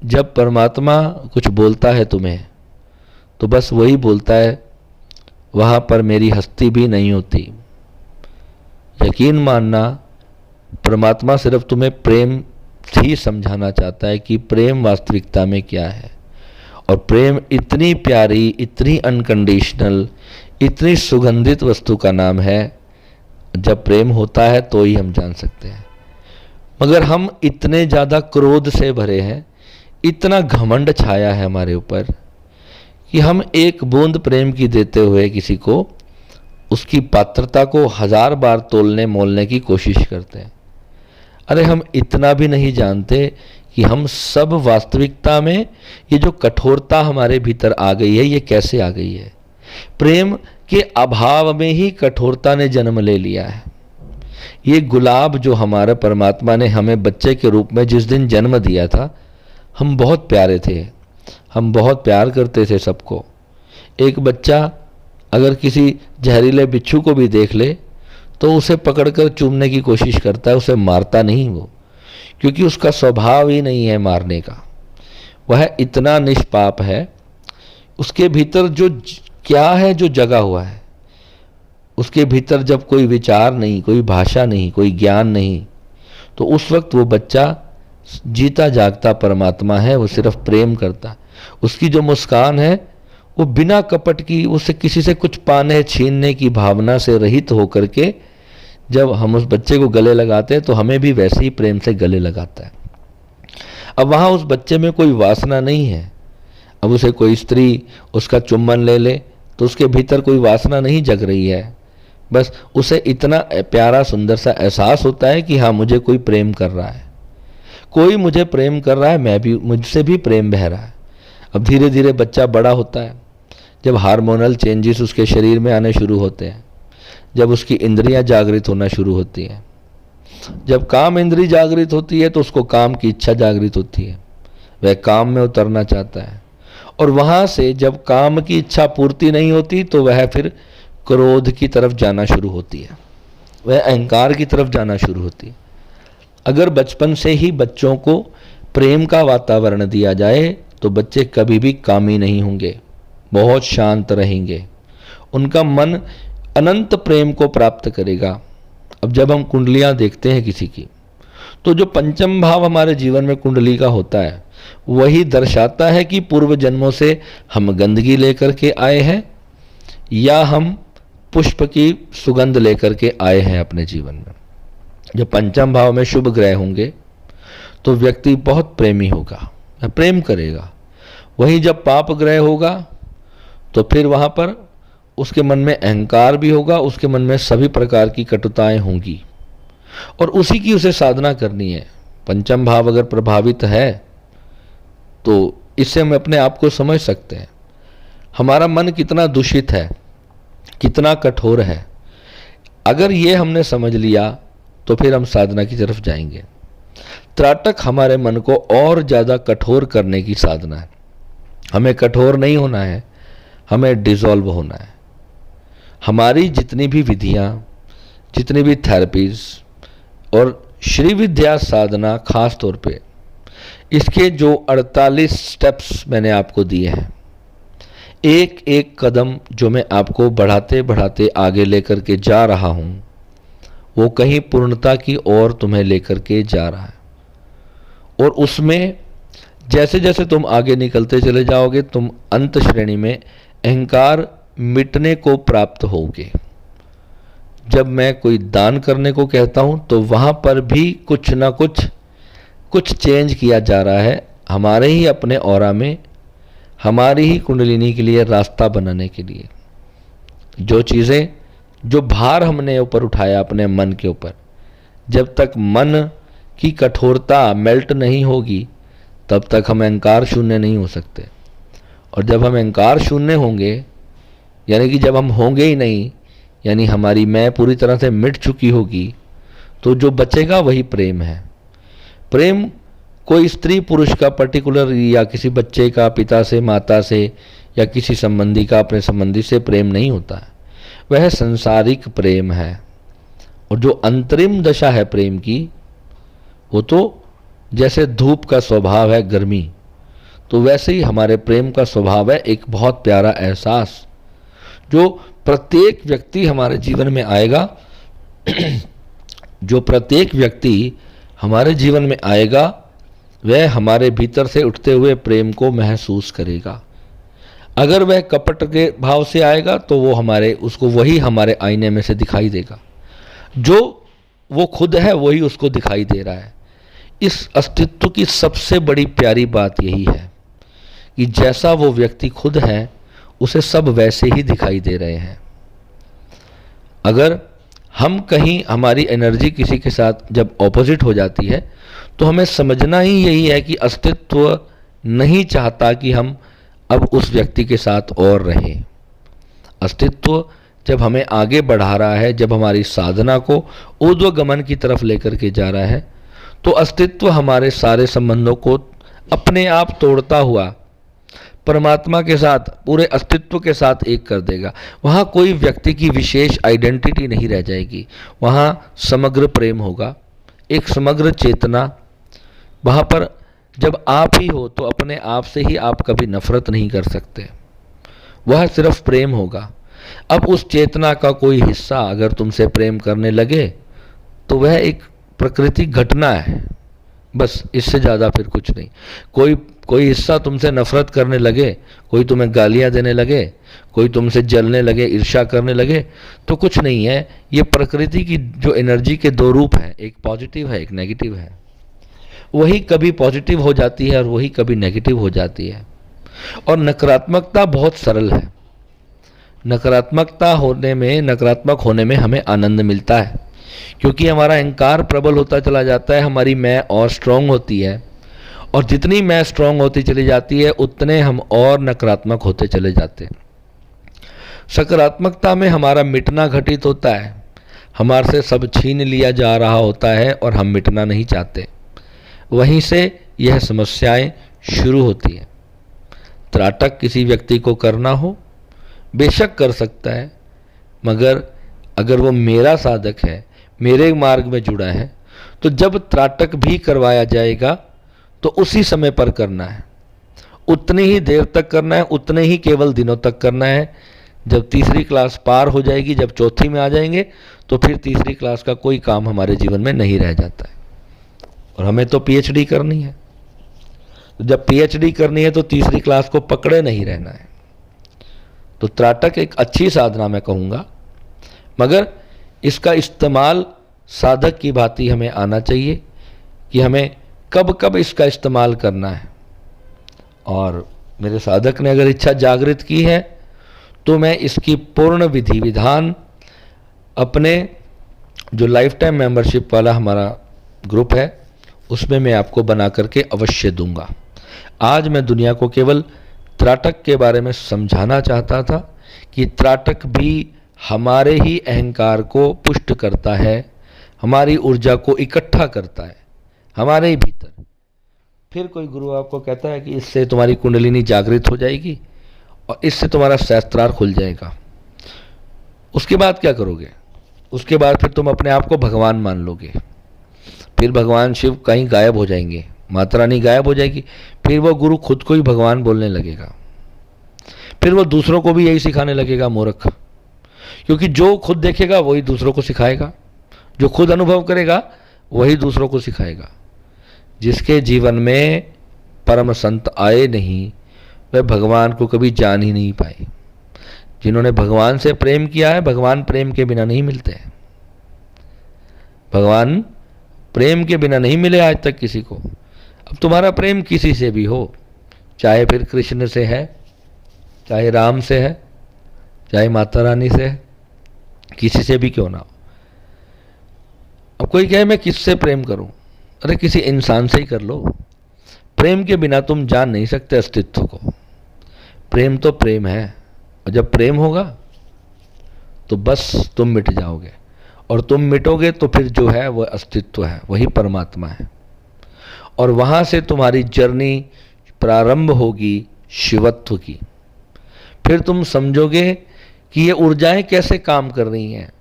जब परमात्मा कुछ बोलता है तुम्हें तो बस वही बोलता है, वहाँ पर मेरी हस्ती भी नहीं होती। यकीन मानना, परमात्मा सिर्फ तुम्हें प्रेम ही समझाना चाहता है कि प्रेम वास्तविकता में क्या है। और प्रेम इतनी प्यारी, इतनी अनकंडीशनल, इतनी सुगंधित वस्तु का नाम है। जब प्रेम होता है तो ही हम जान सकते हैं। मगर हम इतने ज़्यादा क्रोध से भरे हैं, इतना घमंड छाया है हमारे ऊपर कि हम एक बूंद प्रेम की देते हुए किसी को उसकी पात्रता को 1000 बार तोलने मोलने की कोशिश करते हैं। अरे हम इतना भी नहीं जानते कि हम सब वास्तविकता में ये जो कठोरता हमारे भीतर आ गई है, ये कैसे आ गई है। प्रेम के अभाव में ही कठोरता ने जन्म ले लिया है। ये गुलाब जो हमारा परमात्मा ने हमें बच्चे के रूप में जिस दिन जन्म दिया था, हम बहुत प्यारे थे, हम बहुत प्यार करते थे सबको। एक बच्चा अगर किसी जहरीले बिच्छू को भी देख ले तो उसे पकड़कर चूमने की कोशिश करता है, उसे मारता नहीं वो, क्योंकि उसका स्वभाव ही नहीं है मारने का। वह इतना निष्पाप है, उसके भीतर जो क्या है जो जगा हुआ है, उसके भीतर जब कोई विचार नहीं, कोई भाषा नहीं, कोई ज्ञान नहीं, तो उस वक्त वो बच्चा जीता जागता परमात्मा है। वो सिर्फ प्रेम करता। उसकी जो मुस्कान है वो बिना कपट की, उससे किसी से कुछ पाने छीनने की भावना से रहित होकर के जब हम उस बच्चे को गले लगाते हैं तो हमें भी वैसे ही प्रेम से गले लगाता है। अब वहाँ उस बच्चे में कोई वासना नहीं है। अब उसे कोई स्त्री उसका चुम्बन ले ले तो उसके भीतर कोई वासना नहीं जग रही है। बस उसे इतना प्यारा सुंदर सा एहसास होता है कि हाँ, मुझे कोई प्रेम कर रहा है, कोई मुझे प्रेम कर रहा है, मैं भी, मुझसे भी प्रेम बह रहा है। अब धीरे धीरे बच्चा बड़ा होता है, जब हार्मोनल चेंजेस उसके शरीर में आने शुरू होते हैं, जब उसकी इंद्रियां जागृत होना शुरू होती हैं, जब काम इंद्री जागृत होती है तो उसको काम की इच्छा जागृत होती है, वह काम में उतरना चाहता है। और वहाँ से जब काम की इच्छा पूर्ति नहीं होती तो वह फिर क्रोध की तरफ जाना शुरू होती है, वह अहंकार की तरफ जाना शुरू होती है। अगर बचपन से ही बच्चों को प्रेम का वातावरण दिया जाए तो बच्चे कभी भी कामी नहीं होंगे, बहुत शांत रहेंगे, उनका मन अनंत प्रेम को प्राप्त करेगा। अब जब हम कुंडलियां देखते हैं किसी की, तो जो पंचम भाव हमारे जीवन में कुंडली का होता है वही दर्शाता है कि पूर्व जन्मों से हम गंदगी लेकर के आए हैं या हम पुष्प की सुगंध लेकर के आए हैं अपने जीवन में। जब पंचम भाव में शुभ ग्रह होंगे तो व्यक्ति बहुत प्रेमी होगा, प्रेम करेगा। वहीं जब पाप ग्रह होगा तो फिर वहाँ पर उसके मन में अहंकार भी होगा, उसके मन में सभी प्रकार की कटुताएं होंगी और उसी की उसे साधना करनी है। पंचम भाव अगर प्रभावित है तो इससे हम अपने आप को समझ सकते हैं हमारा मन कितना दूषित है, कितना कठोर है। अगर ये हमने समझ लिया तो फिर हम साधना की तरफ जाएंगे। त्राटक हमारे मन को और ज़्यादा कठोर करने की साधना है। हमें कठोर नहीं होना है, हमें डिसॉल्व होना है। हमारी जितनी भी विधियाँ, जितनी भी थेरेपीज और श्री विद्या साधना, खास तौर पे इसके जो 48 स्टेप्स मैंने आपको दिए हैं, एक एक कदम जो मैं आपको बढ़ाते बढ़ाते आगे लेकर के जा रहा हूँ, वो कहीं पूर्णता की ओर तुम्हें लेकर के जा रहा है। और उसमें जैसे जैसे तुम आगे निकलते चले जाओगे, तुम अंत श्रेणी में अहंकार मिटने को प्राप्त होगे। जब मैं कोई दान करने को कहता हूँ तो वहाँ पर भी कुछ ना कुछ चेंज किया जा रहा है, हमारे ही अपने ऑरा में, हमारी ही कुंडलिनी के लिए रास्ता बनाने के लिए। जो चीज़ें, जो भार हमने ऊपर उठाया अपने मन के ऊपर, जब तक मन की कठोरता मेल्ट नहीं होगी तब तक हम अहंकार शून्य नहीं हो सकते। और जब हम अहंकार शून्य होंगे, यानी कि जब हम होंगे ही नहीं, यानी हमारी मैं पूरी तरह से मिट चुकी होगी, तो जो बचेगा वही प्रेम है। प्रेम कोई स्त्री पुरुष का पर्टिकुलर या किसी बच्चे का पिता से, माता से या किसी संबंधी का अपने संबंधी से प्रेम नहीं होता है, वह संसारिक प्रेम है। और जो अंतरिम दशा है प्रेम की, वो तो जैसे धूप का स्वभाव है गर्मी, तो वैसे ही हमारे प्रेम का स्वभाव है एक बहुत प्यारा एहसास जो प्रत्येक व्यक्ति हमारे जीवन में आएगा। जो प्रत्येक व्यक्ति हमारे जीवन में आएगा वह हमारे भीतर से उठते हुए प्रेम को महसूस करेगा। अगर वह कपट के भाव से आएगा तो उसको वही हमारे आईने में से दिखाई देगा। जो वो खुद है वही उसको दिखाई दे रहा है। इस अस्तित्व की सबसे बड़ी प्यारी बात यही है कि जैसा वो व्यक्ति खुद है उसे सब वैसे ही दिखाई दे रहे हैं। अगर हम कहीं हमारी एनर्जी किसी के साथ जब ऑपोजिट हो जाती है तो हमें समझना ही यही है कि अस्तित्व नहीं चाहता कि हम अब उस व्यक्ति के साथ और रहें। अस्तित्व जब हमें आगे बढ़ा रहा है, जब हमारी साधना को ऊर्ध्वगमन की तरफ लेकर के जा रहा है, तो अस्तित्व हमारे सारे संबंधों को अपने आप तोड़ता हुआ परमात्मा के साथ, पूरे अस्तित्व के साथ एक कर देगा। वहाँ कोई व्यक्ति की विशेष आइडेंटिटी नहीं रह जाएगी, वहाँ समग्र प्रेम होगा, एक समग्र चेतना। वहाँ पर जब आप ही हो तो अपने आप से ही आप कभी नफरत नहीं कर सकते, वह सिर्फ प्रेम होगा। अब उस चेतना का कोई हिस्सा अगर तुमसे प्रेम करने लगे तो वह एक प्राकृतिक घटना है, बस, इससे ज़्यादा फिर कुछ नहीं। कोई हिस्सा तुमसे नफरत करने लगे, कोई तुम्हें गालियां देने लगे, कोई तुमसे जलने लगे, ईर्ष्या करने लगे, तो कुछ नहीं है। ये प्रकृति की जो एनर्जी के दो रूप हैं, एक पॉजिटिव है, एक नेगेटिव है। वही कभी पॉजिटिव हो जाती है और वही कभी नेगेटिव हो जाती है। और नकारात्मकता बहुत सरल है। नकारात्मक होने में हमें आनंद मिलता है, क्योंकि हमारा अहंकार प्रबल होता चला जाता है, हमारी मैं और स्ट्रांग होती है, और जितनी मैं स्ट्रांग होती चली जाती है उतने हम और नकारात्मक होते चले जाते हैं। सकारात्मकता में हमारा मिटना घटित होता है, हमारे से सब छीन लिया जा रहा होता है और हम मिटना नहीं चाहते। वहीं से यह समस्याएं शुरू होती हैं। त्राटक किसी व्यक्ति को करना हो, बेशक कर सकता है, मगर अगर वो मेरा साधक है, मेरे मार्ग में जुड़ा है, तो जब त्राटक भी करवाया जाएगा तो उसी समय पर करना है, उतनी ही देर तक करना है, उतने ही केवल दिनों तक करना है। जब तीसरी क्लास पार हो जाएगी, जब चौथी में आ जाएंगे, तो फिर तीसरी क्लास का कोई काम हमारे जीवन में नहीं रह जाता है। और हमें तो पीएचडी करनी है, तो जब पीएचडी करनी है तो तीसरी क्लास को पकड़े नहीं रहना है। तो त्राटक एक अच्छी साधना मैं कहूँगा, मगर इसका इस्तेमाल साधक की भांति हमें आना चाहिए कि हमें कब कब इसका इस्तेमाल करना है। और मेरे साधक ने अगर इच्छा जागृत की है तो मैं इसकी पूर्ण विधि विधान अपने जो लाइफ टाइम मेंबरशिप वाला हमारा ग्रुप है उसमें मैं आपको बना करके अवश्य दूंगा। आज मैं दुनिया को केवल त्राटक के बारे में समझाना चाहता था कि त्राटक भी हमारे ही अहंकार को पुष्ट करता है, हमारी ऊर्जा को इकट्ठा करता है हमारे ही भीतर। फिर कोई गुरु आपको कहता है कि इससे तुम्हारी कुंडलिनी जागृत हो जाएगी और इससे तुम्हारा सहस्त्रार खुल जाएगा, उसके बाद क्या करोगे? उसके बाद फिर तुम अपने आप को भगवान मान लोगे, फिर भगवान शिव कहीं गायब हो जाएंगे, माता रानी गायब हो जाएगी, फिर वो गुरु खुद को ही भगवान बोलने लगेगा, फिर वो दूसरों को भी यही सिखाने लगेगा, मूर्ख। क्योंकि जो खुद देखेगा वही दूसरों को सिखाएगा, जो खुद अनुभव करेगा वही दूसरों को सिखाएगा। जिसके जीवन में परम संत आए नहीं वह भगवान को कभी जान ही नहीं पाए। जिन्होंने भगवान से प्रेम किया है, भगवान प्रेम के बिना नहीं मिलते हैं। भगवान प्रेम के बिना नहीं मिले आज तक किसी को। अब तुम्हारा प्रेम किसी से भी हो, चाहे फिर कृष्ण से है, चाहे राम से है, चाहे माता रानी से है, किसी से भी क्यों ना हो। अब कोई कहे मैं किससे प्रेम करूं? अरे किसी इंसान से ही कर लो। प्रेम के बिना तुम जान नहीं सकते अस्तित्व को। प्रेम तो प्रेम है, और जब प्रेम होगा तो बस तुम मिट जाओगे, और तुम मिटोगे तो फिर जो है वह अस्तित्व है, वही परमात्मा है। और वहाँ से तुम्हारी जर्नी प्रारंभ होगी शिवत्व की। फिर तुम समझोगे कि ये ऊर्जाएं कैसे काम कर रही हैं।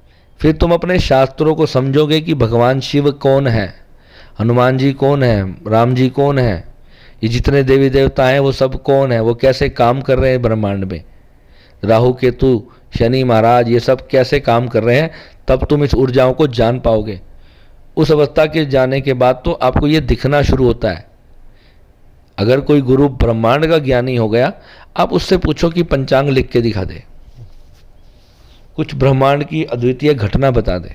फिर तुम अपने शास्त्रों को समझोगे कि भगवान शिव कौन है, हनुमान जी कौन है, राम जी कौन है, ये जितने देवी देवता हैं वो सब कौन है, वो कैसे काम कर रहे हैं ब्रह्मांड में, राहु केतु शनि महाराज ये सब कैसे काम कर रहे हैं। तब तुम इस ऊर्जाओं को जान पाओगे। उस अवस्था के जाने के बाद तो आपको ये दिखना शुरू होता है। अगर कोई गुरु ब्रह्मांड का ज्ञानी हो गया, आप उससे पूछो कि पंचांग लिख के दिखा दे, कुछ ब्रह्मांड की अद्वितीय घटना बता दे,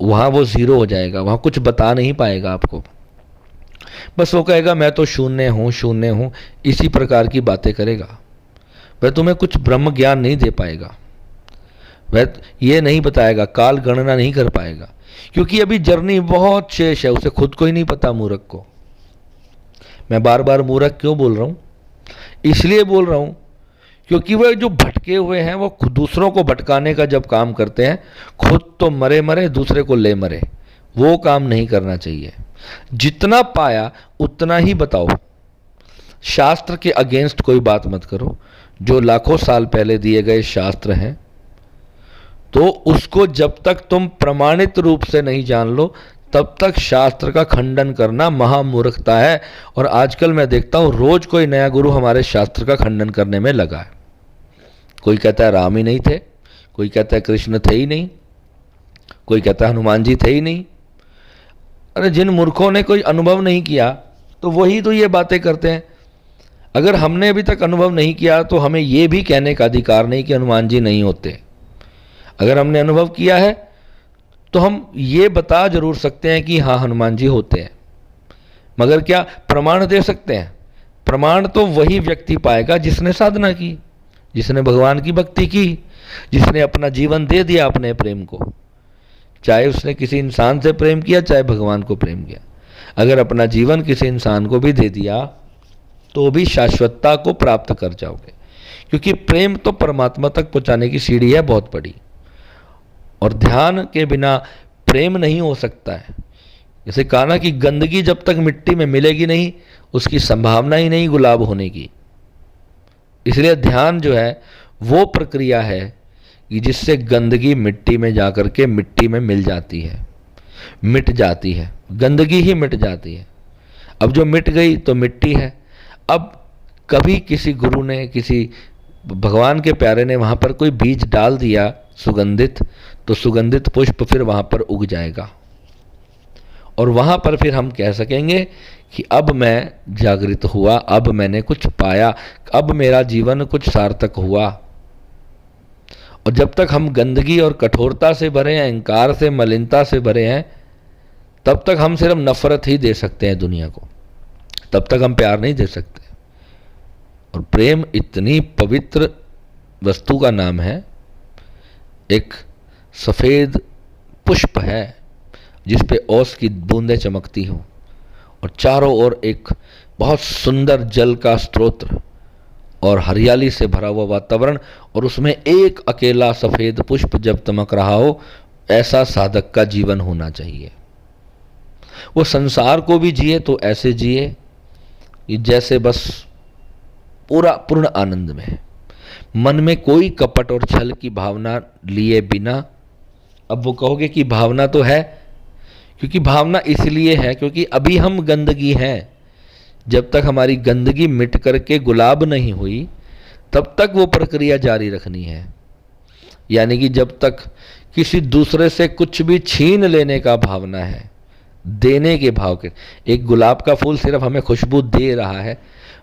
वहाँ वो जीरो हो जाएगा, वहाँ कुछ बता नहीं पाएगा आपको। बस वो कहेगा मैं तो शून्य हूँ, इसी प्रकार की बातें करेगा। वह तुम्हें कुछ ब्रह्म ज्ञान नहीं दे पाएगा, वह ये नहीं बताएगा, काल गणना नहीं कर पाएगा, क्योंकि अभी जर्नी बहुत शेष है, उसे खुद को ही नहीं पता मूर्ख को। मैं बार बार मूर्ख क्यों बोल रहा हूँ? इसलिए बोल रहा हूँ क्योंकि वह जो भटके हुए हैं वो दूसरों को भटकाने का जब काम करते हैं, खुद तो मरे मरे दूसरे को ले मरे, वो काम नहीं करना चाहिए। जितना पाया उतना ही बताओ, शास्त्र के अगेंस्ट कोई बात मत करो। जो लाखों साल पहले दिए गए शास्त्र हैं तो उसको जब तक तुम प्रमाणित रूप से नहीं जान लो तब तक शास्त्र का खंडन करना महामूर्खता है। और आजकल मैं देखता हूं रोज कोई नया गुरु हमारे शास्त्र का खंडन करने में लगा है। कोई कहता है राम ही नहीं थे, कोई कहता है कृष्ण थे ही नहीं, कोई कहता है हनुमान जी थे ही नहीं। अरे जिन मूर्खों ने कोई अनुभव नहीं किया तो वही तो ये बातें करते हैं। अगर हमने अभी तक अनुभव नहीं किया तो हमें ये भी कहने का अधिकार नहीं कि हनुमान जी नहीं होते। अगर हमने अनुभव किया है तो हम ये बता जरूर सकते हैं कि हाँ हनुमान जी होते हैं। मगर क्या प्रमाण दे सकते हैं? प्रमाण तो वही व्यक्ति पाएगा जिसने साधना की, जिसने भगवान की भक्ति की, जिसने अपना जीवन दे दिया अपने प्रेम को। चाहे उसने किसी इंसान से प्रेम किया, चाहे भगवान को प्रेम किया, अगर अपना जीवन किसी इंसान को भी दे दिया तो भी शाश्वतता को प्राप्त कर जाओगे। क्योंकि प्रेम तो परमात्मा तक पहुंचाने की सीढ़ी है बहुत बड़ी, और ध्यान के बिना प्रेम नहीं हो सकता है। जैसे कहा ना कि गंदगी जब तक मिट्टी में मिलेगी नहीं, उसकी संभावना ही नहीं गुलाब होने की। इसलिए ध्यान जो है वो प्रक्रिया है कि जिससे गंदगी मिट्टी में जाकर के मिट्टी में मिल जाती है, मिट जाती है, गंदगी ही मिट जाती है। अब जो मिट गई तो मिट्टी है। अब कभी किसी गुरु ने, किसी भगवान के प्यारे ने वहाँ पर कोई बीज डाल दिया सुगंधित, तो सुगंधित पुष्प फिर वहाँ पर उग जाएगा, और वहाँ पर फिर हम कह सकेंगे कि अब मैं जागृत हुआ, अब मैंने कुछ पाया, अब मेरा जीवन कुछ सार्थक हुआ। और जब तक हम गंदगी और कठोरता से भरे हैं, अहंकार से, मलिनता से भरे हैं, तब तक हम सिर्फ नफरत ही दे सकते हैं दुनिया को, तब तक हम प्यार नहीं दे सकते। और प्रेम इतनी पवित्र वस्तु का नाम है, एक सफ़ेद पुष्प है जिस पे ओस की बूंदें चमकती हो, और चारों ओर एक बहुत सुंदर जल का स्रोत और हरियाली से भरा हुआ वातावरण, और उसमें एक अकेला सफ़ेद पुष्प जब चमक रहा हो, ऐसा साधक का जीवन होना चाहिए। वो संसार को भी जिए तो ऐसे जिए कि जैसे बस पूरा पूर्ण आनंद में है, मन में कोई कपट और छल की भावना लिए बिना। अब वो कहोगे कि भावना तो है, क्योंकि भावना इसलिए है क्योंकि अभी हम गंदगी हैं। जब तक हमारी गंदगी मिट करके गुलाब नहीं हुई, तब तक वो प्रक्रिया जारी रखनी है। यानी कि जब तक किसी दूसरे से कुछ भी छीन लेने का भावना है, देने के भाव के, एक गुलाब का फूल सिर्फ हमें खुशबू दे रहा है,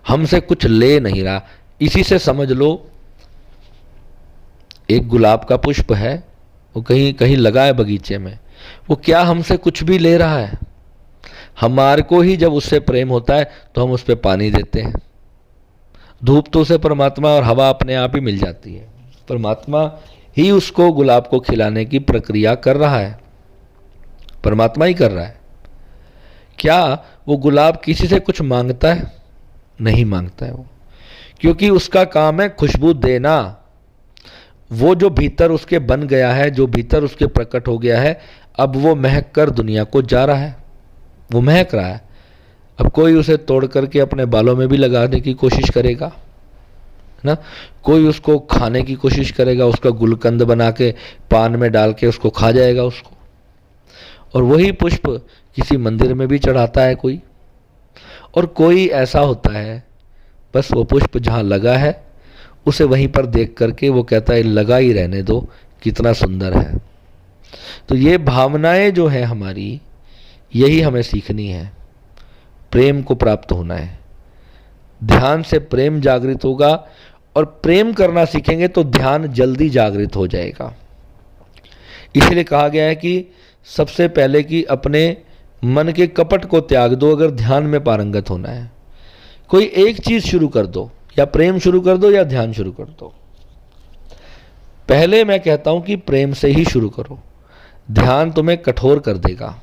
हमसे कुछ ले नहीं रहा। इसी से समझ लो, एक गुलाब का पुष्प है, वो कहीं कहीं लगा है बगीचे में, वो क्या हमसे कुछ भी ले रहा है? हमारे को ही जब उससे प्रेम होता है तो हम उस पर पानी देते हैं। धूप तो उसे परमात्मा और हवा अपने आप ही मिल जाती है, परमात्मा ही उसको गुलाब को खिलाने की प्रक्रिया कर रहा है, परमात्मा ही कर रहा है। क्या वो गुलाब किसी से कुछ मांगता है? नहीं मांगता है वो, क्योंकि उसका काम है खुशबू देना। वो जो भीतर उसके बन गया है, जो भीतर उसके प्रकट हो गया है, अब वो महक कर दुनिया को जा रहा है, वो महक रहा है। अब कोई उसे तोड़ करके अपने बालों में भी लगाने की कोशिश करेगा ना, कोई उसको खाने की कोशिश करेगा, उसका गुलकंद बना के पान में डाल के उसको खा जाएगा उसको। और वही पुष्प किसी मंदिर में भी चढ़ाता है कोई, और कोई ऐसा होता है बस वो पुष्प जहाँ लगा है उसे वहीं पर देख करके वो कहता है लगा ही रहने दो, कितना सुंदर है। तो ये भावनाएं जो है हमारी, यही हमें सीखनी है, प्रेम को प्राप्त होना है। ध्यान से प्रेम जागृत होगा, और प्रेम करना सीखेंगे तो ध्यान जल्दी जागृत हो जाएगा। इसलिए कहा गया है कि सबसे पहले कि अपने मन के कपट को त्याग दो अगर ध्यान में पारंगत होना है। कोई एक चीज शुरू कर दो, या प्रेम शुरू कर दो या ध्यान शुरू कर दो। पहले मैं कहता हूं कि प्रेम से ही शुरू करो, ध्यान तुम्हें कठोर कर देगा।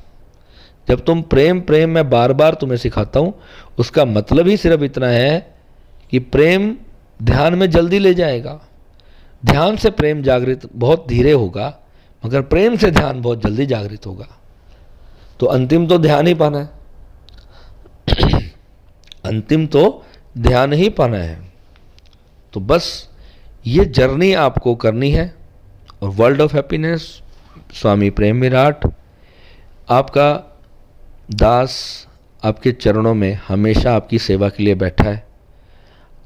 जब तुम प्रेम प्रेम मैं बार बार तुम्हें सिखाता हूं, उसका मतलब ही सिर्फ इतना है कि प्रेम ध्यान में जल्दी ले जाएगा। ध्यान से प्रेम जागृत बहुत धीरे होगा, मगर प्रेम से ध्यान बहुत जल्दी जागृत होगा। तो अंतिम तो ध्यान ही पाना है अंतिम तो ध्यान ही पाना है। तो बस ये जर्नी आपको करनी है। और वर्ल्ड ऑफ हैप्पीनेस स्वामी प्रेम विराट आपका दास आपके चरणों में हमेशा आपकी सेवा के लिए बैठा है।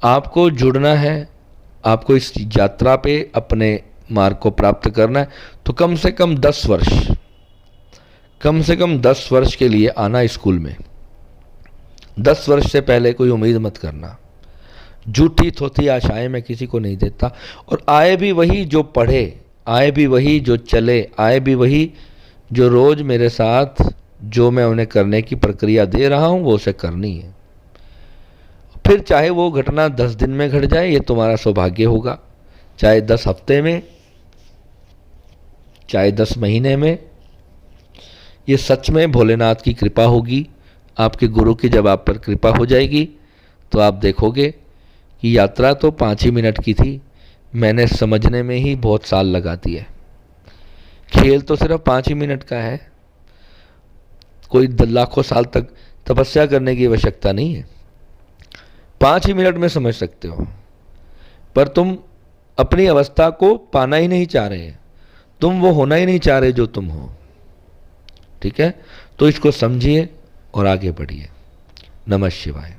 आपको जुड़ना है, आपको इस यात्रा पे अपने मार्ग को प्राप्त करना है, तो कम से कम 10 वर्ष के लिए आना स्कूल में। 10 वर्ष से पहले कोई उम्मीद मत करना, झूठी थोथी आशाएं मैं किसी को नहीं देता। और आए भी वही जो पढ़े, आए भी वही जो चले, आए भी वही जो रोज मेरे साथ जो मैं उन्हें करने की प्रक्रिया दे रहा हूं वो उसे करनी है। फिर चाहे वो घटना 10 दिन में घट जाए, ये तुम्हारा सौभाग्य होगा, चाहे 10 हफ्ते में, चाहे 10 महीने में। ये सच में भोलेनाथ की कृपा होगी। आपके गुरु की जब आप पर कृपा हो जाएगी तो आप देखोगे कि यात्रा तो 5 ही मिनट की थी, मैंने समझने में ही बहुत साल लगा दिए। खेल तो सिर्फ 5 ही मिनट का है, कोई लाखों साल तक तपस्या करने की आवश्यकता नहीं है। 5 ही मिनट में समझ सकते हो। पर तुम अपनी अवस्था को पाना ही नहीं चाह रहे, तुम वो होना ही नहीं चाह रहे जो तुम हो। ठीक है, तो इसको समझिए और आगे बढ़िए। नमः शिवाय।